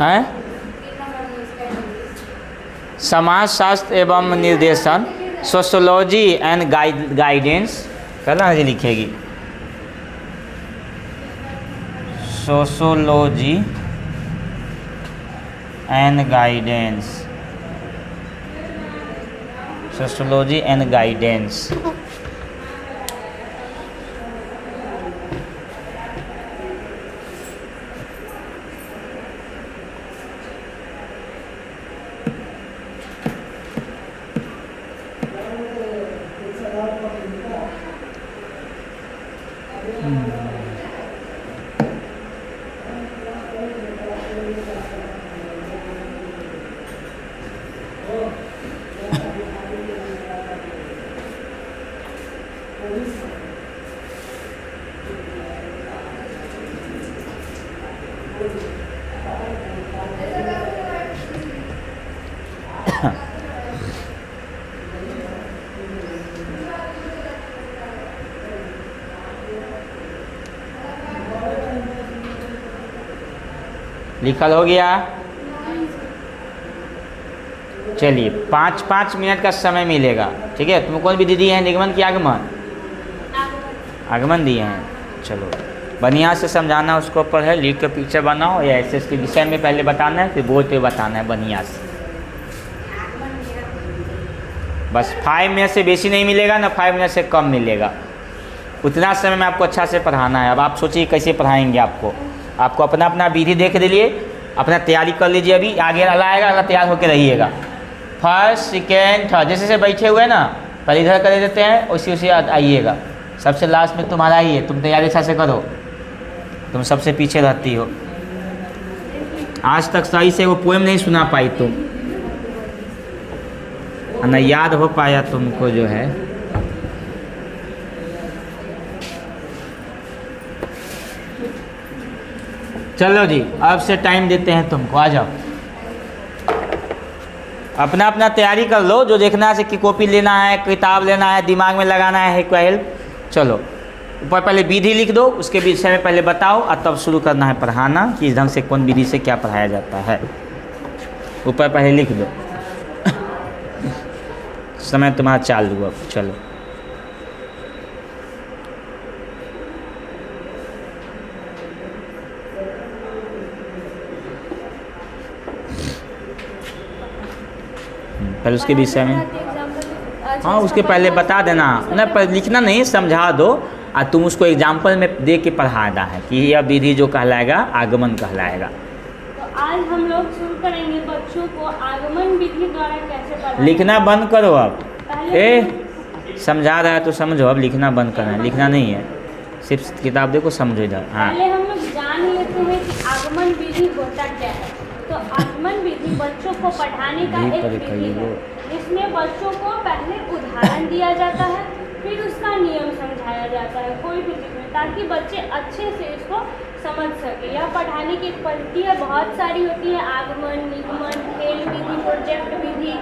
हैं? समाजशास्त्र एवं निर्देशन, सोशोलॉजी एंड गाइडेंस, कहना जी लिखेगी sociology and guidance, sociology and guidance. लिखल हो गया। चलिए 5-5 मिनट का समय मिलेगा, ठीक है। तुम कौन भी दीदी हैं, निगमन की आगमन? आगमन दिए हैं। चलो बढ़िया से समझाना, उसके ऊपर है, लिख के पिक्चर बनाओ या ऐसे इसके विषय में पहले बताना है, फिर बोर्ड पे बताना है बढ़िया से। बस 5 मिनट से बेसी नहीं मिलेगा ना, 5 मिनट से कम मिलेगा। उतना समय में आपको अच्छा से पढ़ाना है। अब आप सोचिए कैसे पढ़ाएंगे आपको। आपको अपना अपना विधि देख लीजिए, अपना तैयारी कर लीजिए। अभी आगे अला आएगा, अला तैयार होकर रहिएगा। फर्स्ट सेकेंड थर्ड जैसे बैठे हुए ना, पहले इधर कर देते हैं, उसी उसी आइएगा। सबसे लास्ट में तुम्हारा ही है, तुम तैयारी अच्छा से करो, तुम सबसे पीछे रहती हो। आज तक सही से वो पोएम नहीं सुना पाई तुम, न याद हो पाया तुमको जो है। चलो जी, अब से टाइम देते हैं तुमको, आ जाओ। अपना अपना तैयारी कर लो, जो देखना है कि कॉपी लेना है, किताब लेना है, दिमाग में लगाना है कोई हेल्प। चलो ऊपर पहले विधि लिख दो, उसके विषय में पहले बताओ और तब शुरू करना है पढ़ाना कि इस ढंग से कौन विधि से क्या पढ़ाया जाता है। ऊपर पहले लिख दो। समय तुम्हारा चालू अब, चलो। पहले उसके विषय में, हाँ उसके पहले बता देना ना, पर लिखना नहीं, समझा दो और तुम उसको एग्जाम्पल में दे के पढ़ाना है कि यह विधि जो कहलाएगा आगमन कहलाएगा। तो आज हम लोग शुरू करेंगे बच्चों को आगमन विधि द्वारा कैसे पढ़ाना। लिखना बंद करो अब, समझा रहा है तो समझो, अब लिखना बंद करना है, लिखना नहीं है, सिर्फ किताब देखो समझो इधर। हाँ पहले हम लोग जान लेते हैं कि आगमन विधि होता क्या है। तो आगमन विधि बच्चों को पढ़ाने का एक विधि है, जिसमें बच्चों को पहले उदाहरण दिया जाता है, फिर उसका नियम समझाया जाता है कोई भी चीज़ में, ताकि बच्चे अच्छे से इसको समझ सके। यह पढ़ाने की एक प्रक्रिया बहुत सारी होती है, आगमन, निगमन, खेल विधि, प्रोजेक्ट विधि,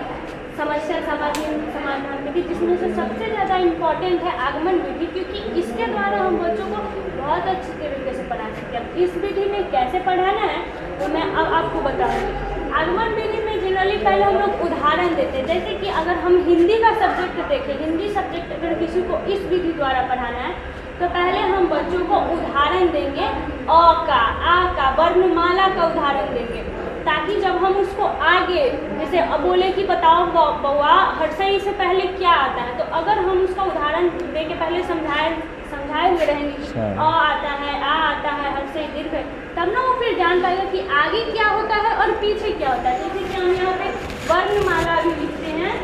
समस्या समाधान विधि, जिसमें से सबसे ज़्यादा इम्पॉर्टेंट है आगमन विधि, क्योंकि इसके द्वारा हम बच्चों को बहुत अच्छी तरीके से पढ़ा सकते हैं। इस विधि में कैसे पढ़ाना है तो मैं अब आपको बताऊँगी। आगमन विधि में जनरली पहले हम लोग उदाहरण देते हैं, जैसे कि अगर हम हिंदी का सब्जेक्ट देखें, हिंदी सब्जेक्ट अगर किसी को इस विधि द्वारा पढ़ाना है तो पहले हम बच्चों को उदाहरण देंगे, अ का, आ का, वर्णमाला का उदाहरण देंगे, ताकि जब हम उसको आगे जैसे अब बोले कि बताओ बउआ हर्षई से पहले क्या आता है, तो अगर हम उसका उदाहरण दे के पहले समझाए हुए रहेंगे कि अ आता है, आ आता है, हर्षई दीर्घ है, तब ना वो फिर जान पाएगा कि आगे क्या होता है और पीछे क्या होता है। जैसे कि हम यहाँ पे वर्णमाला भी लिखते हैं,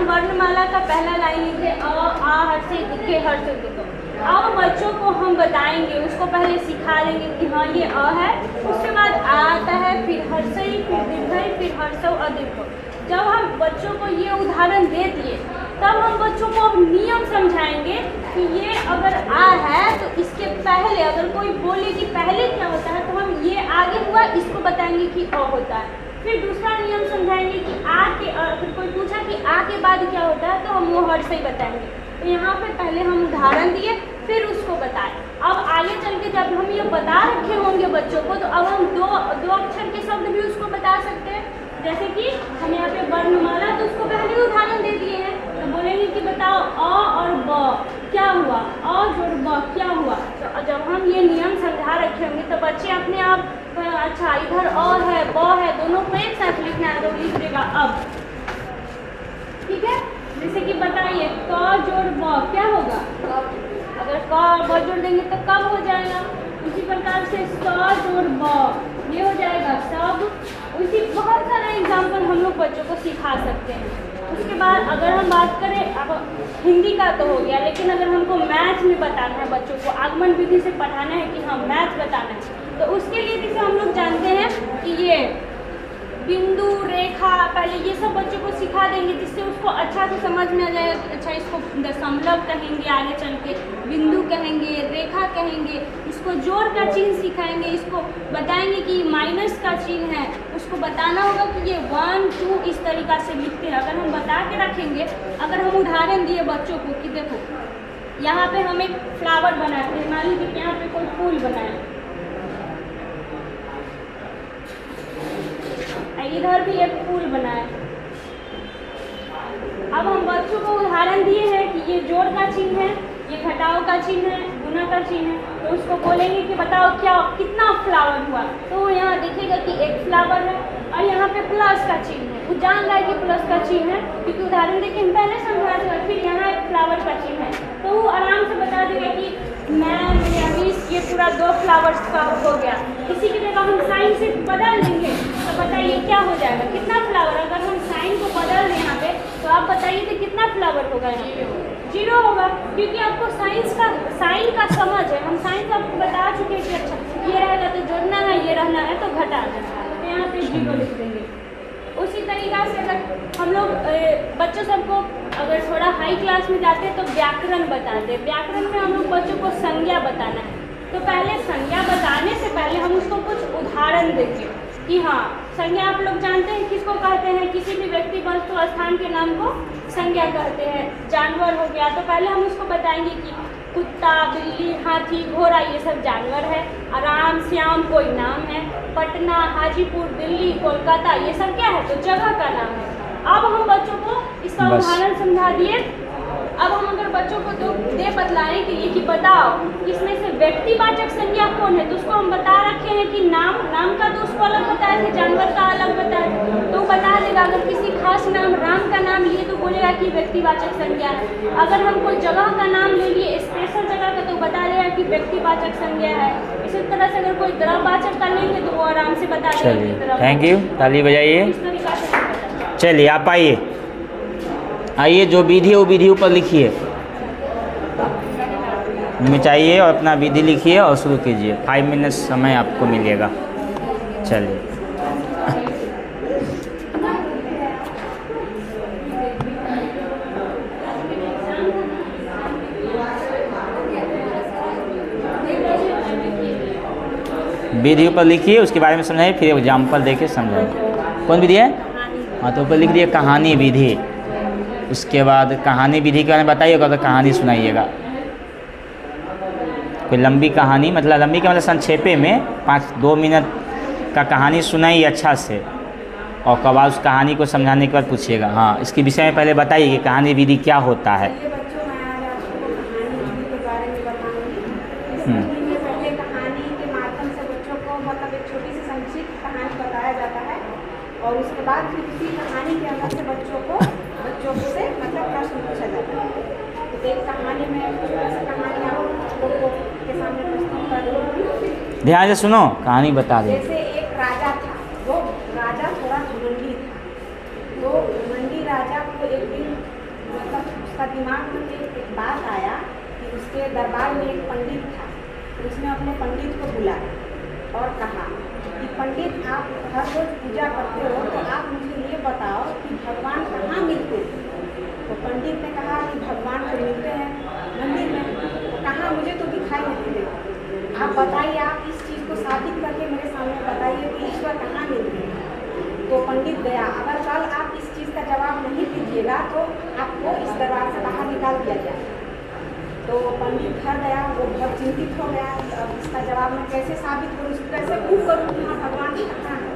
वर्णमाला का पहला लाइन लिखे अ, आ, हर्षई, दिखे, हर्ष, दिखो। अब बच्चों को हम बताएंगे, उसको पहले सिखा देंगे कि हाँ ये अ है, उसके बाद आ आता है, फिर हर्षई, फिर दीर्घई, फिर हर्षौ, अदीर्घौ। जब हम बच्चों को ये उदाहरण दे दिए, तब हम बच्चों को अब नियम समझाएंगे कि ये अगर आ है तो इसके पहले अगर कोई बोले कि पहले क्या होता है, तो हम ये आगे हुआ इसको बताएंगे कि अ होता है। फिर दूसरा नियम समझाएंगे कि आ के, फिर कोई पूछा कि आ के बाद क्या होता है, तो हम वो हर्षई बताएंगे। तो यहाँ पे पहले हम उदाहरण दिए, फिर उसको बताएं। अब आगे चल के जब हम ये बता रखे होंगे बच्चों को, तो अब हम दो अक्षर के शब्द भी उसको बता सकते हैं। जैसे कि हम यहाँ पे वर्णमाला, तो उसको पहले उदाहरण दे दिए हैं, तो बोलेंगे कि बताओ अ और ब क्या हुआ, अ जोड़ ब क्या हुआ। तो जब हम ये नियम समझा रखे होंगे तो बच्चे अपने आप अच्छा इधर अ है, ब है, दोनों को एक साथ लिखना है तो लिख देगा अब। ठीक है, जैसे कि बताइए क जोड़ ब क्या होगा, अगर क और ब जोड़ देंगे तो कब हो जाएगा। उसी प्रकार से स जोड़ ब ये हो जाएगा सब। उसी बहुत सारा एग्जाम्पल हम लोग बच्चों को सिखा सकते हैं। उसके बाद अगर हम बात करें, अब हिंदी का तो हो गया, लेकिन अगर हमको मैथ में बताना है बच्चों को, आगमन विधि से पढ़ाना है कि हाँ मैथ बताना है, तो उसके लिए जैसे हम लोग जानते हैं कि ये बिंदु, रेखा, पहले ये सब बच्चों को सिखा देंगे जिससे उसको अच्छा से समझ में आ जाएगा कि अच्छा इसको दशमलव कहेंगे, आगे चल के बिंदु कहेंगे, रेखा कहेंगे, इसको जोड़ का चिन्ह सिखाएंगे, इसको बताएंगे कि माइनस का चिन्ह है, उसको बताना होगा कि ये 1 2 इस तरीक़ा से लिखते हैं। अगर हम बता के रखेंगे, अगर हम उदाहरण दिए बच्चों को कि देखो यहाँ पे हम एक फ्लावर बनाते हैं, मान लीजिए यहाँ पे कोई फूल बनाए, इधर भी एक फूल बनाए। अब हम बच्चों को उदाहरण दिए हैं कि ये जोड़ का चिन्ह है, ये घटाव का चिन्ह है, गुना का चिन्ह है, तो उसको बोलेंगे कि बताओ क्या कितना फ्लावर हुआ, तो वो यहाँ देखेगा कि एक फ्लावर है और यहाँ पे प्लस का चिन्ह है, वो जान रहा है कि प्लस का चिन्ह है क्योंकि उदाहरण देके हम पहले समझा देगा, फिर यहाँ एक फ्लावर का चिन्ह है, तो वो आराम से बता देगा कि मैम अभी ये पूरा 2 फ्लावर्स का हो गया। इसी की जगह हम साइन से बदल देंगे तो बताइए क्या हो जाएगा, कितना फ्लावर, अगर हम साइन को बदल दें यहाँ पे तो आप बताइए तो कितना फ्लावर होगा, यहाँ पे 0 होगा, क्योंकि आपको साइन का समझ है, हम साइन को आपको बता चुके हैं कि अच्छा ये रहेगा तो जोड़ना है, ये रहना है तो घटा देना है, तो यहाँ पे 0 लिख देंगे। उसी तरीक़ा से अगर हम लोग बच्चों सबको अगर थोड़ा हाई क्लास में जाते हैं तो व्याकरण बताते हैं, व्याकरण में हम लोग बच्चों को संज्ञा बताना है, तो पहले संज्ञा बताने से पहले हम उसको कुछ उदाहरण देंगे कि हाँ संज्ञा आप लोग जानते हैं किसको कहते हैं, किसी भी व्यक्ति वस्तु स्थान के नाम को संज्ञा कहते हैं। जानवर हो गया तो पहले हम उसको बताएंगे कि कुत्ता, बिल्ली, हाथी, घोड़ा ये सब जानवर है, आराम, श्याम कोई नाम है, पटना, हाजीपुर, दिल्ली, कोलकाता ये सब क्या है तो जगह का नाम है। अब हम बच्चों को इसका उदाहरण समझा दिए। अब हम अगर बच्चों को दे बतलाने के लिए कि बताओ इसमें से व्यक्तिवाचक संज्ञा कौन है, तो उसको हम बता रखे हैं कि नाम का तो उसको अलग बताए थे, जानवर का अलग बताए, तो बता देगा। अगर किसी खास नाम राम का नाम लिए तो बोलेगा कि व्यक्तिवाचक संज्ञा है। अगर हम कोई जगह का नाम ले लिए स्पेशल जगह का तो बता देगा कि व्यक्तिवाचक संज्ञा है। इसी तरह से अगर कोई द्रववाचक का लेंगे तो वो आराम से बता देगा। थैंक यू, ताली बजाइए। इस तरीका से चलिए आप आइए जो विधि है वो विधि ऊपर लिखिए, मिटाइए और अपना विधि लिखिए और शुरू कीजिए। 5 मिनट समय आपको मिलेगा। चलिए विधि ऊपर लिखिए, उसके बारे में समझाइए, फिर एग्जाम्पल देके समझाइए। कौन विधि है? हाँ तो ऊपर लिख दिए कहानी विधि। उसके बाद कहानी विधि के बारे में बताइएगा तो कहानी सुनाइएगा। कोई लंबी कहानी, मतलब लंबी का मतलब संक्षेपे में 2 मिनट का कहानी सुनाइए अच्छा से, और कब उस कहानी को समझाने के बाद पूछिएगा। हाँ इसके विषय में पहले बताइए कि कहानी विधि क्या होता है। और उसके बाद फिर उसी कहानी के अंदर से बच्चों से मतलब प्रश्न पूछा जाता है। तो एक कहानी में छोटा सा कहानी आप लोगों के सामने प्रस्तुत कर दूँगी। ध्यान से सुनो, कहानी बता दें। जैसे एक राजा था, वो राजा थोड़ा घमंडी था। तो घमंडी राजा को एक दिन मतलब उसका दिमाग में एक बात आया कि उसके दरबार में एक पंडित था। तो उसने अपने पंडित को बुलाया और कहा कि पंडित आप हर रोज पूजा करते हो तो आप मुझे ये बताओ कि भगवान कहाँ मिलते हैं। तो पंडित ने कहा कि भगवान तो मिलते हैं मंदिर में, तो कहाँ मुझे तो दिखाई नहीं देता। आप बताइए, आप इस चीज़ को साबित करके मेरे सामने बताइए कि ईश्वर कहाँ मिलते हैं। तो पंडित गया। अगर कल आप इस चीज़ का जवाब नहीं दीजिएगा तो आपको इस दरबार से बाहर निकाल दिया जाए। तो पंडित घर गया, वो बहुत चिंतित हो गया कि अब इसका जवाब मैं कैसे साबित करूँ, कैसे प्रूव करूँ कि हाँ भगवान कहाँ है।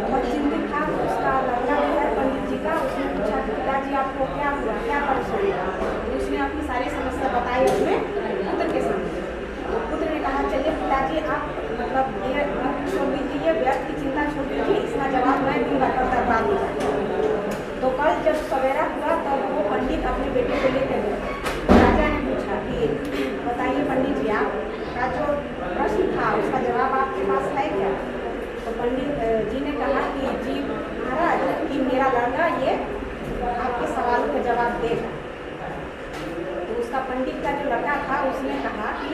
बहुत चिंतित था। तो उसका लड़का है पंडित जी का, उसने पूछा कि पिताजी आपको क्या हुआ, क्या परेशानी है। तो उसने अपनी सारी समस्या बताई अपने पुत्र के सामने। तो पुत्र ने कहा चलिए पिताजी आप मतलब ये छोड़ दीजिए, व्यर्थ की चिंता छोड़ दीजिए, इसका जवाब मैं दूँगा कल दरबार में जाकर। तो कल जब सवेरा हुआ तब वो पंडित अपने बेटे को लेकर गए। राजा ने पूछा कि बताइए पंडित जी आपका जो प्रश्न था उसका जवाब आपके पास है क्या। तो पंडित जी ने कहा कि जी महाराज कि मेरा लड़का ये आपके सवालों का जवाब देगा। तो उसका पंडित का जो लड़का था उसने कहा कि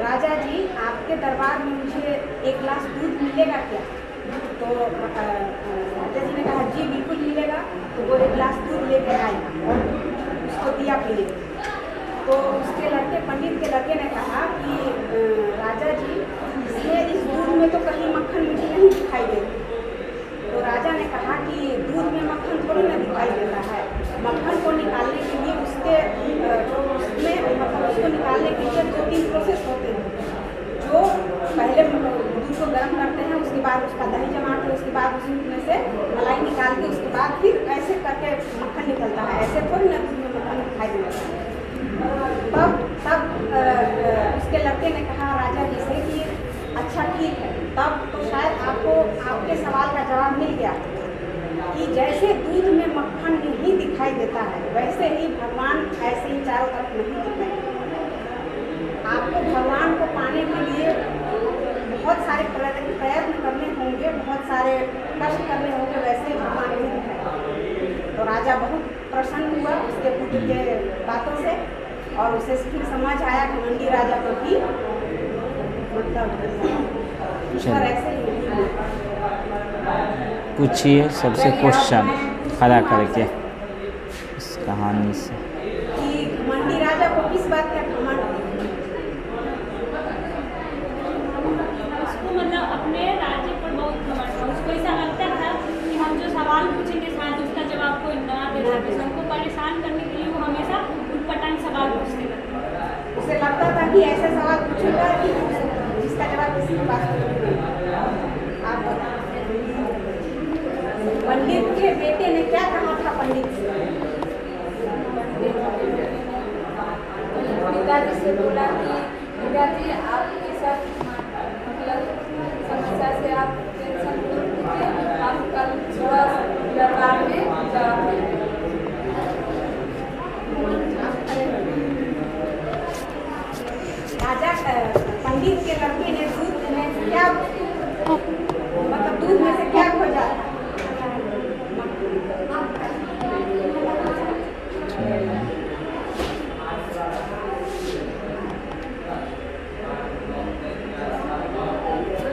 राजा जी आपके दरबार में मुझे 1 गिलास दूध मिलेगा क्या। तो राजा जी ने कहा जी बिल्कुल मिलेगा। तो वो एक गिलास दूध लेके आई और उसको दिया पीने। तो उसके लड़के, पंडित के लड़के ने कहा कि राजा जी इस दूध में तो कहीं मक्खन मुझे नहीं दिखाई देती। तो राजा ने कहा कि दूध में मक्खन थोड़ी ना दिखाई देता है, मक्खन को निकालने के लिए उसमें मतलब उसको निकालने के लिए 2-3 प्रोसेस होते हैं। जो पहले दूध को गर्म करते हैं, उसके बाद उसका दही जमाते हैं, उसके बाद उसमें से मलाई निकाल के उसके बाद फिर ऐसे करके मक्खन निकलता है। ऐसे थोड़ी ना दूध में मक्खन दिखाई देता है। तब उसके लड़के ने कहा राजा जी से कि अच्छा ठीक है, तब तो शायद आपको आपके सवाल का जवाब मिल गया कि जैसे दूध में मक्खन नहीं दिखाई देता है, वैसे ही भगवान ऐसे ही चारों तरफ नहीं दिखाई देता। आपको भगवान को पाने के लिए बहुत सारे प्रयत्न करने होंगे, बहुत सारे कष्ट करने होंगे, वैसे ही भगवान नहीं दिखाई। तो राजा बहुत प्रसन्न हुआ उसके पुत्र के बातों से, और उसे फिर समझ आया कि मंडी राजा को भी मतलब ईश्वर ऐसे ही नहीं है। पूछिए सबसे क्वेश्चन खड़ा करके इस कहानी से कि मंडी राजा को किस बात का घमंड? उसको मतलब अपने राज्य पर बहुत घमंड था। उसको ऐसा लगता था कि हम जो सवाल पूछेंगे शायद उसका जवाब कोई ना दे सके। हमको परेशान करने के लिए वो हमेशा उटपटांग सवाल पूछते रहते। उसे लगता था कि ऐसे सवाल पूछेगा कि जिसका जवाब किसी के पास नहीं। आप पंडित के बेटे ने क्या कहा था पंडित से? पिताजी से बोला कि पिताजी आप ये सब मतलब समस्या से आप टेंशन दूर कीजिए, हम कल सुबह दरबार में जाएंगे। राजा पंडित के लड़के ने दूध में क्या मतलब दूध में से क्या खोजा?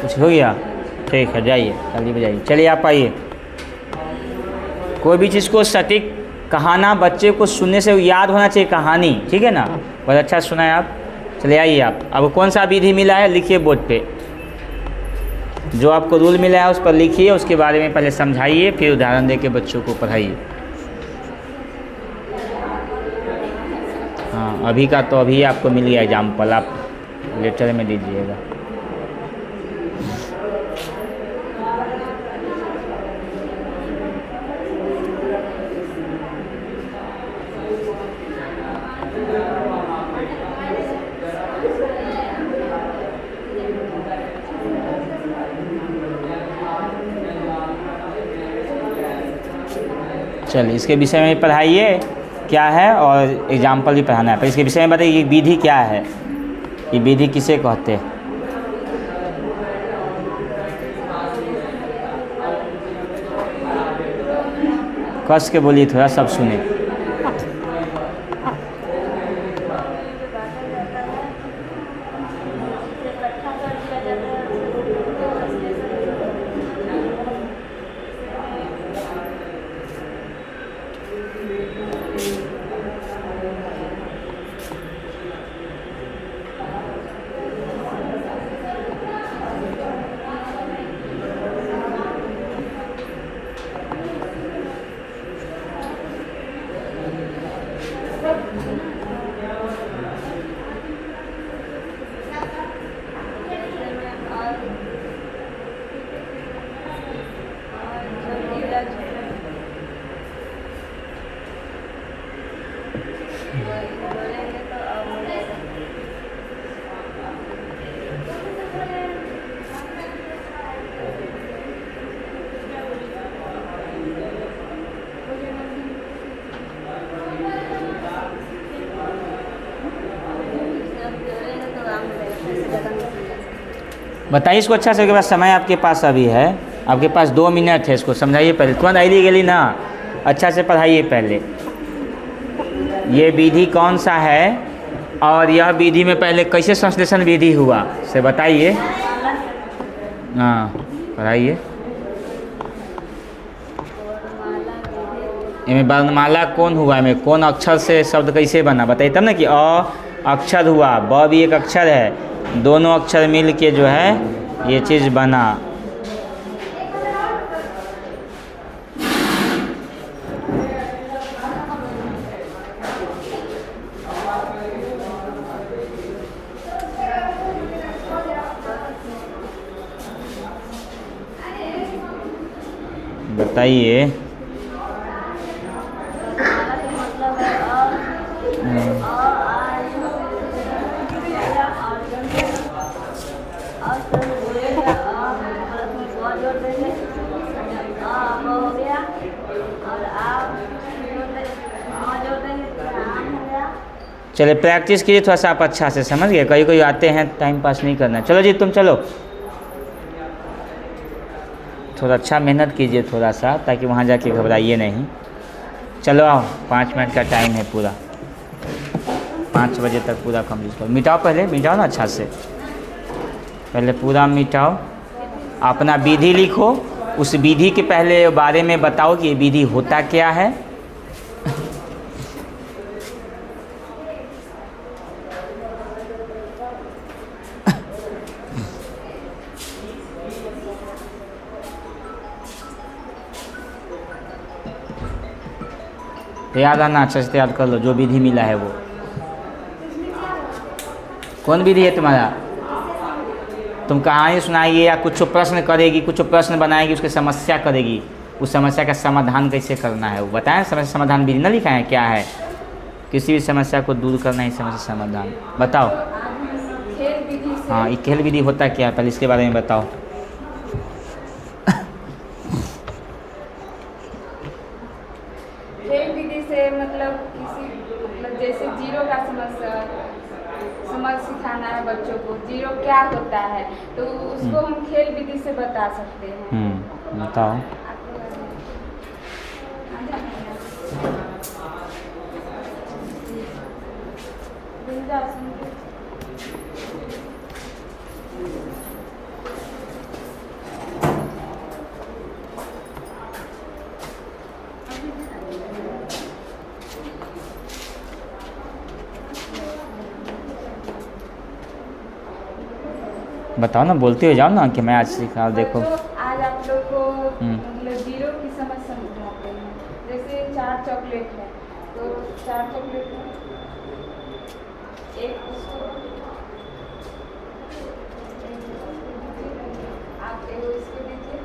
कुछ हो गया? ठीक है, जाइए जल्दी बजाइए। चलिए आप आइए। कोई भी चीज़ को सटीक कहाना बच्चे को सुनने से याद होना चाहिए कहानी, ठीक है ना? बहुत अच्छा सुना है आप। चलिए आइए आप। अब कौन सा विधि मिला है लिखिए बोर्ड पे। जो आपको रूल मिला है उस पर लिखिए, उसके बारे में पहले समझाइए, फिर उदाहरण दे के बच्चों को पढ़ाइए। हाँ, अभी का तो अभी आपको मिल गया एग्जाम्पल, आप लेटर में दीजिएगा। चलिए इसके विषय में पढ़ाइए क्या है, और एग्जाम्पल भी पढ़ाना है। पर इसके विषय में बताइए ये विधि क्या है, ये विधि किसे कहते हैं? कस के बोलिए, थोड़ा सब सुने। बताइए इसको अच्छा से। उसके बाद समय आपके पास अभी है, आपके पास 2 मिनट है, इसको समझाइए पहले। तुरंत आइली गेली ना, अच्छा से पढ़ाइए पहले। ये विधि कौन सा है और यह विधि में पहले कैसे संश्लेषण विधि हुआ से बताइए। हाँ पढ़ाइए। इनमें वर्णमाला कौन हुआ, में कौन अक्षर से शब्द कैसे बना बताइए तब ना कि अ अक्षर हुआ, ब भी एक अक्षर है, दोनों अक्षर मिल के जो है ये चीज़ बना। बताइए। चले प्रैक्टिस कीजिए थोड़ा सा आप अच्छा से, समझ गए। कहीं कोई आते हैं टाइम पास नहीं करना। चलो जी तुम चलो, थोड़ा अच्छा मेहनत कीजिए थोड़ा सा, ताकि वहाँ जाके घबराइए नहीं। चलो आओ, 5 मिनट का टाइम है पूरा, 5 बजे तक पूरा कंप्लीट करो। मिटाओ पहले, मिटाओ ना अच्छा से, पहले पूरा मिटाओ। अपना विधि लिखो, उस विधि के पहले बारे में बताओ कि ये विधि होता क्या है। याद आना, अच्छे से याद कर लो जो विधि मिला है वो। कौन विधि है तुम्हारा? तुम कहानी सुनाइए या कुछ प्रश्न करेगी, कुछ प्रश्न बनाएगी, उसकी समस्या करेगी, उस समस्या का समाधान कैसे करना है वो बताएं। समस्या समाधान विधि ना लिखा है क्या है? किसी भी समस्या को दूर करना ही समस्या समाधान। बताओ। हाँ, ये खेल विधि होता क्या है पहले इसके बारे में बताओ। खेल विधि से मतलब किसी मतलब जैसे जीरो का समझ सिखाना है बच्चों को, जीरो क्या होता है तो उसको हम खेल विधि से बता सकते हैं। बताओ। बताओ ना, बोलते हो जाओ ना कि मैं आज सिखा। देखो आज आप लोग को मतलब जीरो की समझ समझाते हैं। जैसे 4 चॉकलेट है तो 4 चॉकलेट है, एक उसको आप इसको दीजिए,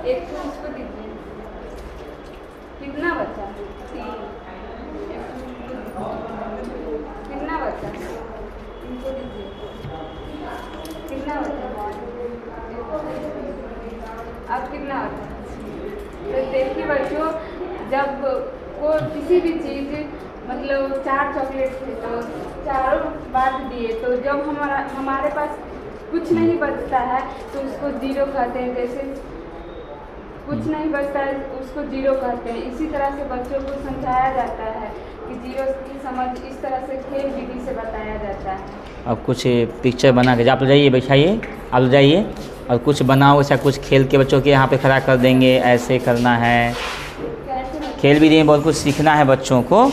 एक तो उसको दीजिए। कितना बचा? 3। कितना बचा? इनको दीजिए। कितना बचा? अब कितना बचा? तो देखिए बच्चों, जब को किसी भी चीज़ मतलब 4 चॉकलेट थे तो चारों बांट दिए, तो जब हमारे पास कुछ नहीं बचता है तो उसको जीरो कहते हैं। जैसे कुछ नहीं बचता है उसको जीरो कहते हैं। इसी तरह से बच्चों को समझाया जाता है कि जीरो की समझ इस तरह से खेल विधि से बताया जाता है। अब कुछ पिक्चर बना के आप लोग जाइए, बैठाइए, आप लोग जाइए और कुछ बनाओ ऐसा, कुछ खेल के बच्चों के यहाँ पे खड़ा कर देंगे, ऐसे करना है। खेल विधि में बहुत कुछ सीखना है बच्चों को।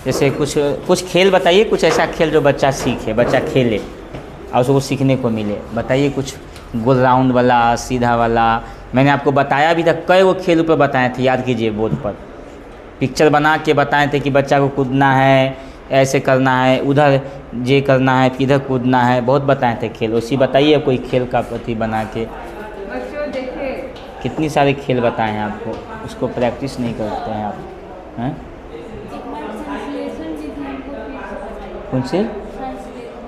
जैसे कुछ खेल बताइए, कुछ ऐसा खेल जो बच्चा सीखे, बच्चा खेले और उसको सीखने को मिले। बताइए कुछ, गोल राउंड वाला, सीधा वाला। मैंने आपको बताया भी था, कई वो खेल ऊपर बताए थे, याद कीजिए बोर्ड पर पिक्चर बना के बताए थे कि बच्चा को कूदना है, ऐसे करना है, उधर ये करना है, इधर कूदना है, बहुत बताए थे खेल। उसी बताइए कोई खेल का प्रति बना के। बच्चों देखिए कितनी सारे खेल बताए हैं आपको, उसको प्रैक्टिस नहीं करते हैं आप हैं। कौन से?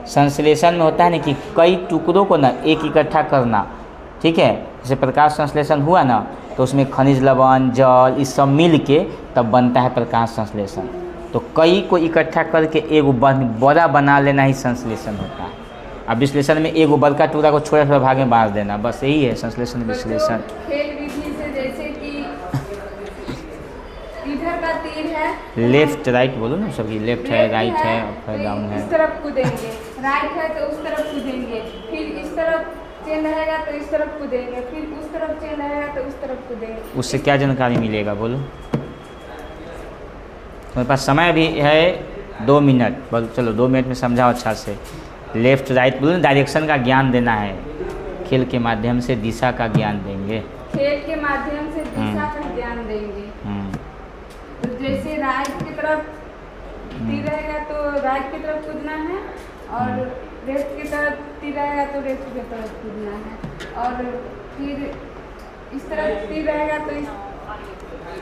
संश्लेषण में होता है ना कि कई टुकड़ों को ना एक इकट्ठा करना, ठीक है। जैसे प्रकाश संश्लेषण हुआ ना तो उसमें खनिज लवण, जल, ये सब मिल के तब बनता है प्रकाश संश्लेषण। तो कई को इकट्ठा करके एक बड़ा बना लेना ही संश्लेषण होता है। अब विश्लेषण में एक बड़का टुकड़ा को छोटे छोटे भाग में बांट देना, बस यही है संश्लेषण विश्लेषण। खेल विधि से जैसे कि इधर का तीर है लेफ्ट राइट बोलो ना सभी, लेफ्ट है, राइट है, अप डाउन है। इस तरफ कूदेंगे, राइट है तो उस तरफ कूदेंगे, फिर इस तरफ चेन रहेगा तो इस तरफ कूदेंगे, फिर उस तरफ चेन रहेगा तो उस तरफ कूदेंगे। उससे क्या जानकारी मिलेगा बोलो? तुम्हारे पास समय भी है 2 मिनट, बोलो चलो 2 मिनट में समझाओ अच्छा से। लेफ्ट राइट बोलो ना, डायरेक्शन का ज्ञान देना है, खेल के माध्यम से दिशा का ज्ञान देंगे। खेल के माध्यम से दिशा का ज्ञान देंगे। तो जैसे राइट की तरफ तीर रहेगा तो राइट की तरफ कूदना है, और लेफ्ट की तरफ तीर रहेगा तो लेफ्ट की तरफ कूदना है, और फिर इस तरफ तीर रहेगा तो इस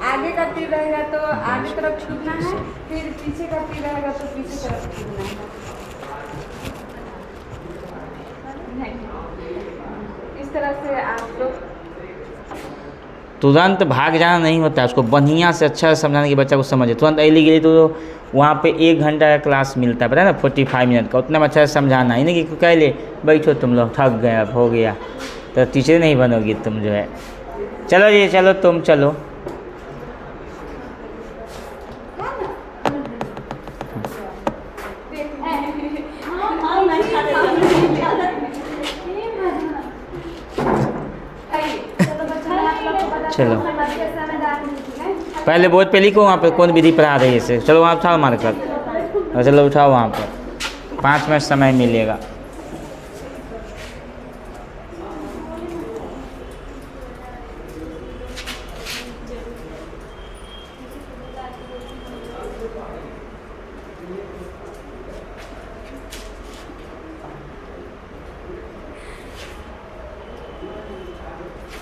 आगे का तीर रहेगा तो आगे तरफ कूदना है, फिर पीछे का तीर रहेगा तो पीछे तरफ कूदना है। नहीं, इस तरह से आप लोग तुरंत भाग जाना नहीं होता है, उसको बढ़िया से अच्छा से समझाने कि बच्चा को समझे। तुरंत अली गली तो वहाँ पे 1 घंटा का क्लास मिलता है, पता है ना, 45 मिनट का, उतना अच्छा से समझाना ही नहीं कि कह ले बैठो तुम लोग थक गए अब हो गया, तो टीचर नहीं बनोगी तुम जो है। चलो जी चलो तुम चलो। चलो पहले बोर्ड पे लिखो वहाँ पे कौन विधि पढ़ा रही है इसे। चलो वहाँ उठाओ मार्कर, और चलो उठाओ वहाँ पर, 5 मिनट समय मिलेगा।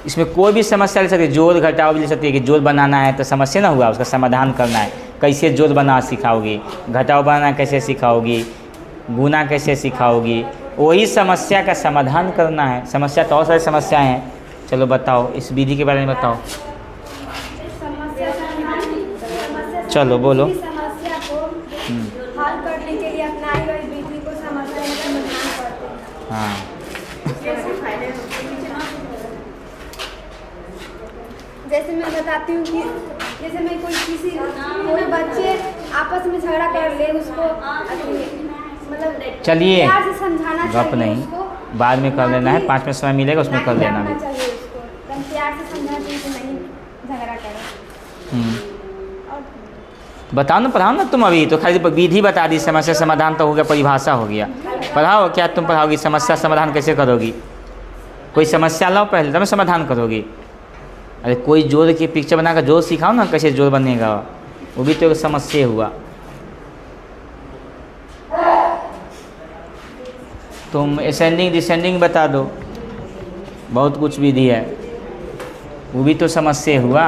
इसमें कोई भी समस्या ले सकती है, जोड़ घटाव भी ले सकती है कि जोड़ बनाना है तो समस्या ना हुआ, उसका समाधान करना है, कैसे जोड़ बना सिखाओगी, घटाव बनाना कैसे सिखाओगी, गुना कैसे सिखाओगी, वही समस्या का समाधान करना है। समस्या तो और सारी समस्याएं हैं, चलो बताओ इस विधि के बारे में बताओ। चलो बोलो। समस्या को हल करने के लिए अपनाई गई विधि को समस्या का समाधान करते हैं। हाँ जैसे मैं बताती हूँ कि जैसे मैं कोई बच्चे आपस में झगड़ा कर ले, उसको मतलब चलिए प्यार से समझाना गप चाहिए नहीं, उसको, बाद में कर लेना है, 5 मिनट समय मिलेगा उसमें कर लेना भी। चाहिए उसको एकदम प्यार से समझाना चाहिए कि नहीं झगड़ा करे। बताओ ना, पढ़ाओ ना तुम, अभी तो खाली विधि बता दी, समस्या समाधान तो हो गया, परिभाषा हो गया, पढ़ाओ। क्या तुम पढ़ाओगी समस्या समाधान कैसे करोगी? कोई समस्या लाओ पहले तब समाधान करोगी। अरे कोई जोड़ की पिक्चर बनाकर जोड़ सिखाओ ना, कैसे जोड़ बनेगा, वो भी तो एक समस्या हुआ। तुम असेंडिंग डिसेंडिंग बता दो, बहुत कुछ विधि है, वो भी तो समस्या हुआ।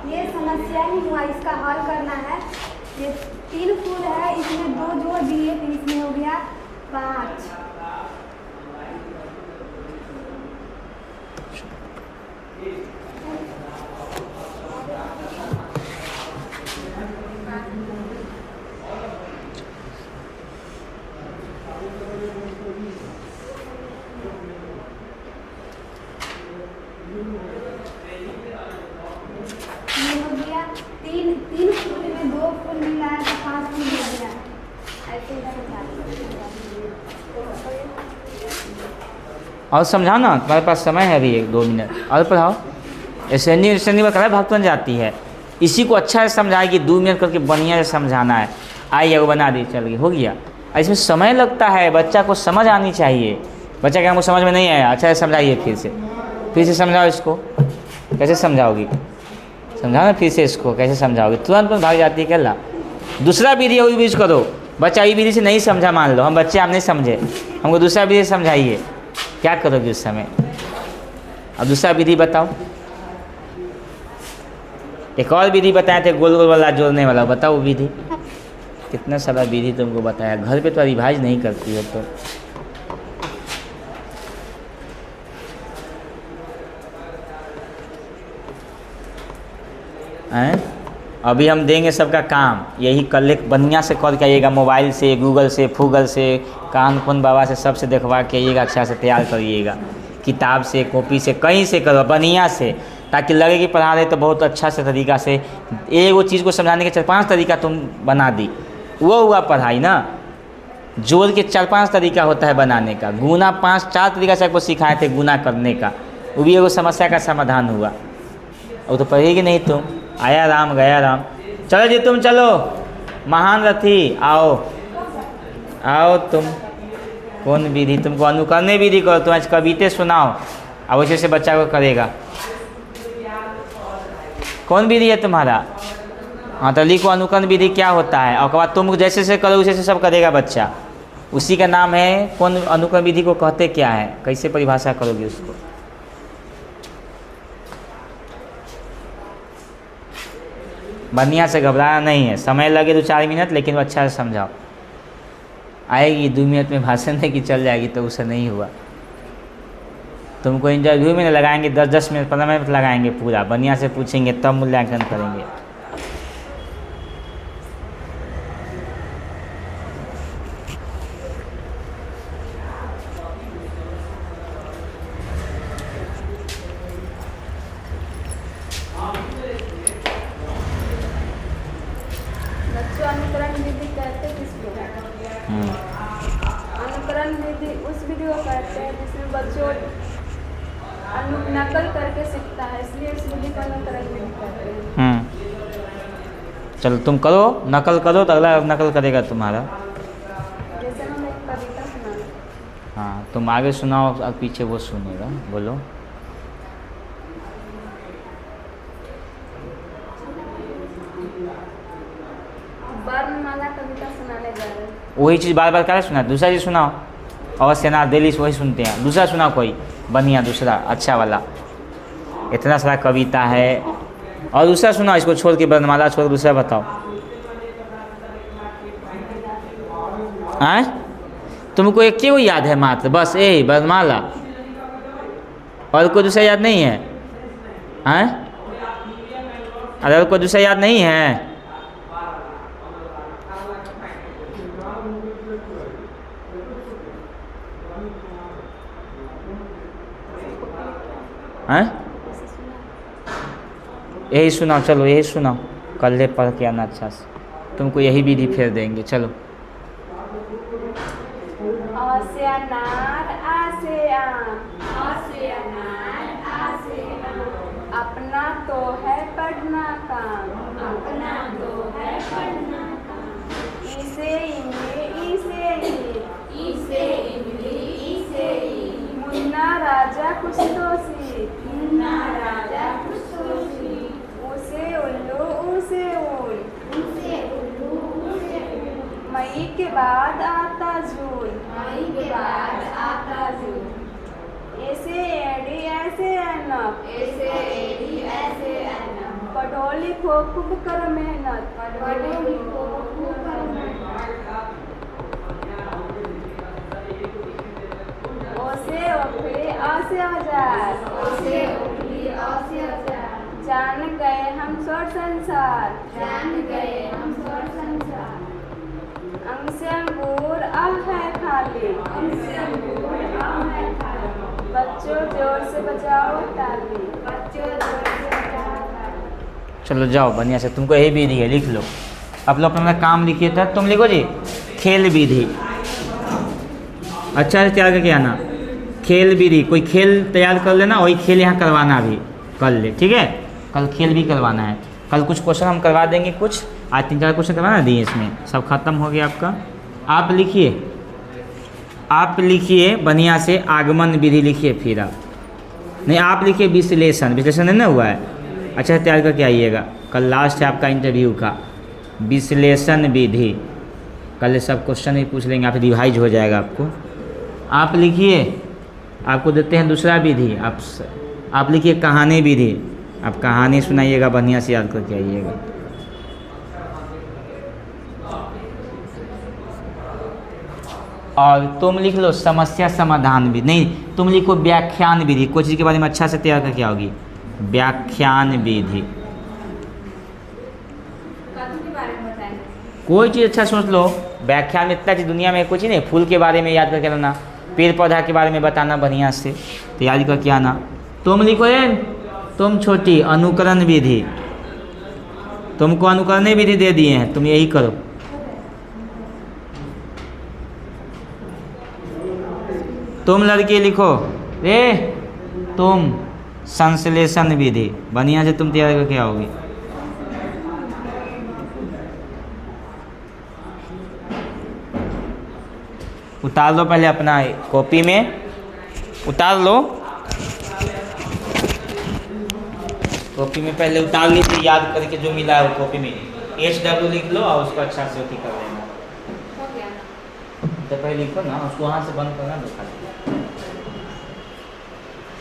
ये समस्या ही हुआ, इसका हल करना है। ये 3 फूल है, इसमें 2 जोड़ दिए तो इसमें हो गया 5। तीन फूल में 2 फूल मिला है तो 5 फूल मिल गया। ऐसे और समझाओ ना, तुम्हारे पास समय है अभी 1-2 मिनट और पढ़ाओ। असेंडिंग में कला भाग बन जाती है, इसी को अच्छा से समझाएगी, 2 मिनट करके बढ़िया से समझाना है। आइए वो बना दी, चल गई, हो गया। इसमें समय लगता है, बच्चा को समझ आनी चाहिए। बच्चा क्या हमको समझ में नहीं आया, अच्छा से समझाइए, फिर से समझाओ। इसको कैसे समझाओगी? समझाओ ना फिर से, इसको कैसे समझाओगे? तुरंत भाग जाती है क्या? दूसरा विधि वही यूज करो। बच्चा ये विधि से नहीं समझा, मान लो हम बच्चे आप नहीं समझे, हमको दूसरा विधि समझाइए, क्या करोगे उस समय? अब दूसरा विधि बताओ। एक और विधि बताए थे, गोल गोल वाला जोड़ने वाला, बताओ वो विधि। कितना सारा विधि तुमको बताया, घर पे तो रिवाइज नहीं करती हो तो। हैं? अभी हम देंगे सबका काम, यही कलेक्ट बढ़िया से कर के आइएगा, मोबाइल से, गूगल से, फूगल से, कान कौन बाबा से, सबसे दिखवा के आइएगा, अच्छा से तैयार करिएगा, किताब से, कॉपी से, कहीं से करो बढ़िया से, ताकि लगे कि पढ़ा रहे तो बहुत अच्छा से तरीका से। एक वो चीज़ को समझाने के 4-5 तरीका तुम बना दी, वो हुआ पढ़ाई ना। जोड़ के 4-5 तरीका होता है बनाने का, गुना 5-4 तरीका से आपको सिखाए थे गुना करने का, वो भी एगो समस्या का समाधान हुआ। वो तो पढ़ेगी नहीं तुम, आया राम गया राम। चलो जी तुम चलो, महान रथी आओ आओ तुम। कौन विधि तुमको अनुकरणीय विधि करो, तुम आज कविते सुनाओ, अब वैसे से बच्चा को करेगा। कौन विधि है तुम्हारा? हाँ तो लिखो अनुकरण विधि क्या होता है, और बाद तुम जैसे से करो उसे से सब करेगा बच्चा, उसी का नाम है। कौन अनुकरण विधि को कहते क्या है, कैसे परिभाषा करोगे उसको? बढ़िया से घबराना नहीं है, समय लगे 2-4 मिनट, लेकिन वो अच्छा से समझाओ। आएगी 2 मिनट में भाषण है कि चल जाएगी, तो उसे नहीं हुआ। तुमको इंटरव्यू में लगाएंगे 10-10 मिनट 15 मिनट लगाएंगे, पूरा बढ़िया से पूछेंगे, तब मूल्यांकन करेंगे। बच्चों, अनुकरण विधि कहते किसको हैं? अनुकरण विधि उस विधि को कहते हैं जिसमें बच्चों नकल करके सीखता है, इसलिए इस विधि को अनुकरण विधि कहते हैं। चलो तुम करो, नकल करो तो अगला नकल करेगा तुम्हारा। जैसे हम एक कविता सुनाएं। हाँ तुम आगे सुनाओ, अब पीछे वो सुनेगा, बोलो। वर्णमाला कविता सुनाने जा रहे हैं। वही चीज़ बार बार क्या सुना, दूसरा चीज़ सुनाओ। अवश्य ना दिल्ली से वही सुनते हैं, दूसरा सुनाओ कोई बढ़िया, दूसरा अच्छा वाला। इतना सारा कविता है, और दूसरा सुनाओ, इसको छोड़ के, वर्णमाला छोड़ दूसरा बताओ। हैं? तुमको एक क्यों याद है मात्र, बस यही वर्णमाला, और कोई दूसरा याद नहीं है? हैं? अरे और कोई दूसरा याद नहीं है? हैं? यही सुनाओ, चलो यही सुनाओ, कल पढ़ के आना अच्छा से, तुमको यही विधि फेर देंगे। चलो। अ से अनार, आ से आम, अपना तो है पढ़ना काम, ई से इमली, ई से मुन्ना राजा कुछ दोषी, उसे उल्लू, उसे ऊल, मई के बाद आता जून, ऐसे एड़ी ऐसे अनप, पढ़ोली को खूब कर मेहनत, ओसे ओखली आसे हजार, जान गए हम स्वर संसार, अंग से अंगूर आह है खाली, बच्चों जोर से बजाओ ताली। चलो जाओ बढ़िया से, तुमको यही विधि है, लिख लो। आप लोग अपना काम लिखिए था, तुम लिखो जी खेल विधि, अच्छा से तैयार करके आना। खेल विधि, कोई खेल तैयार कर लेना, वही खेल यहाँ करवाना भी कर ले, ठीक है? कल खेल भी करवाना है, कल कुछ क्वेश्चन हम करवा देंगे, कुछ आज 3-4 क्वेश्चन करवाना दिए, इसमें सब खत्म हो गया आपका। आप लिखिए बढ़िया से आगमन विधि लिखिए, फिर आप नहीं, आप लिखिए विश्लेषण है ना हुआ है, अच्छा से तैयार करके आइएगा, कल लास्ट है आपका इंटरव्यू का। विश्लेषण विधि कल सब क्वेश्चन ही पूछ लेंगे, आप रिवाइज हो जाएगा आपको। आप लिखिए, आपको देते हैं दूसरा विधि, आप लिखिए कहानी विधि, आप कहानी सुनाइएगा, बढ़िया से याद करके आइएगा। और तुम लिख लो समस्या समाधान विधि, नहीं तुम लिखो व्याख्यान विधि, कोई चीज़ के बारे में अच्छा से तैयार करके आओगी। व्याख्यान विधि, कोई चीज़ अच्छा सोच लो। व्याख्या में इतना चीज़ दुनिया में कोई चीज़ नहीं, फूल के बारे में याद करके लाना, पेड़ पौधा के बारे में बताना बढ़िया से तैयारी करके आना। तुम लिखो तुम छोटी अनुकरण विधि, तुमको अनुकरण विधि दे दिए हैं, तुम यही करो। तुम लड़की लिखो तुम संश्लेषण विधि, बढ़िया से तुम तैयार करके आओगी। उतार लो पहले अपना कॉपी में, उतार लो कॉपी में, पहले उतार लीजिए याद करके जो मिला है वो कॉपी में HW लिख लो और उसको अच्छा से कर लेना। तो पहले लिखो ना, उसको वहाँ से बंद करना, दिखा दो।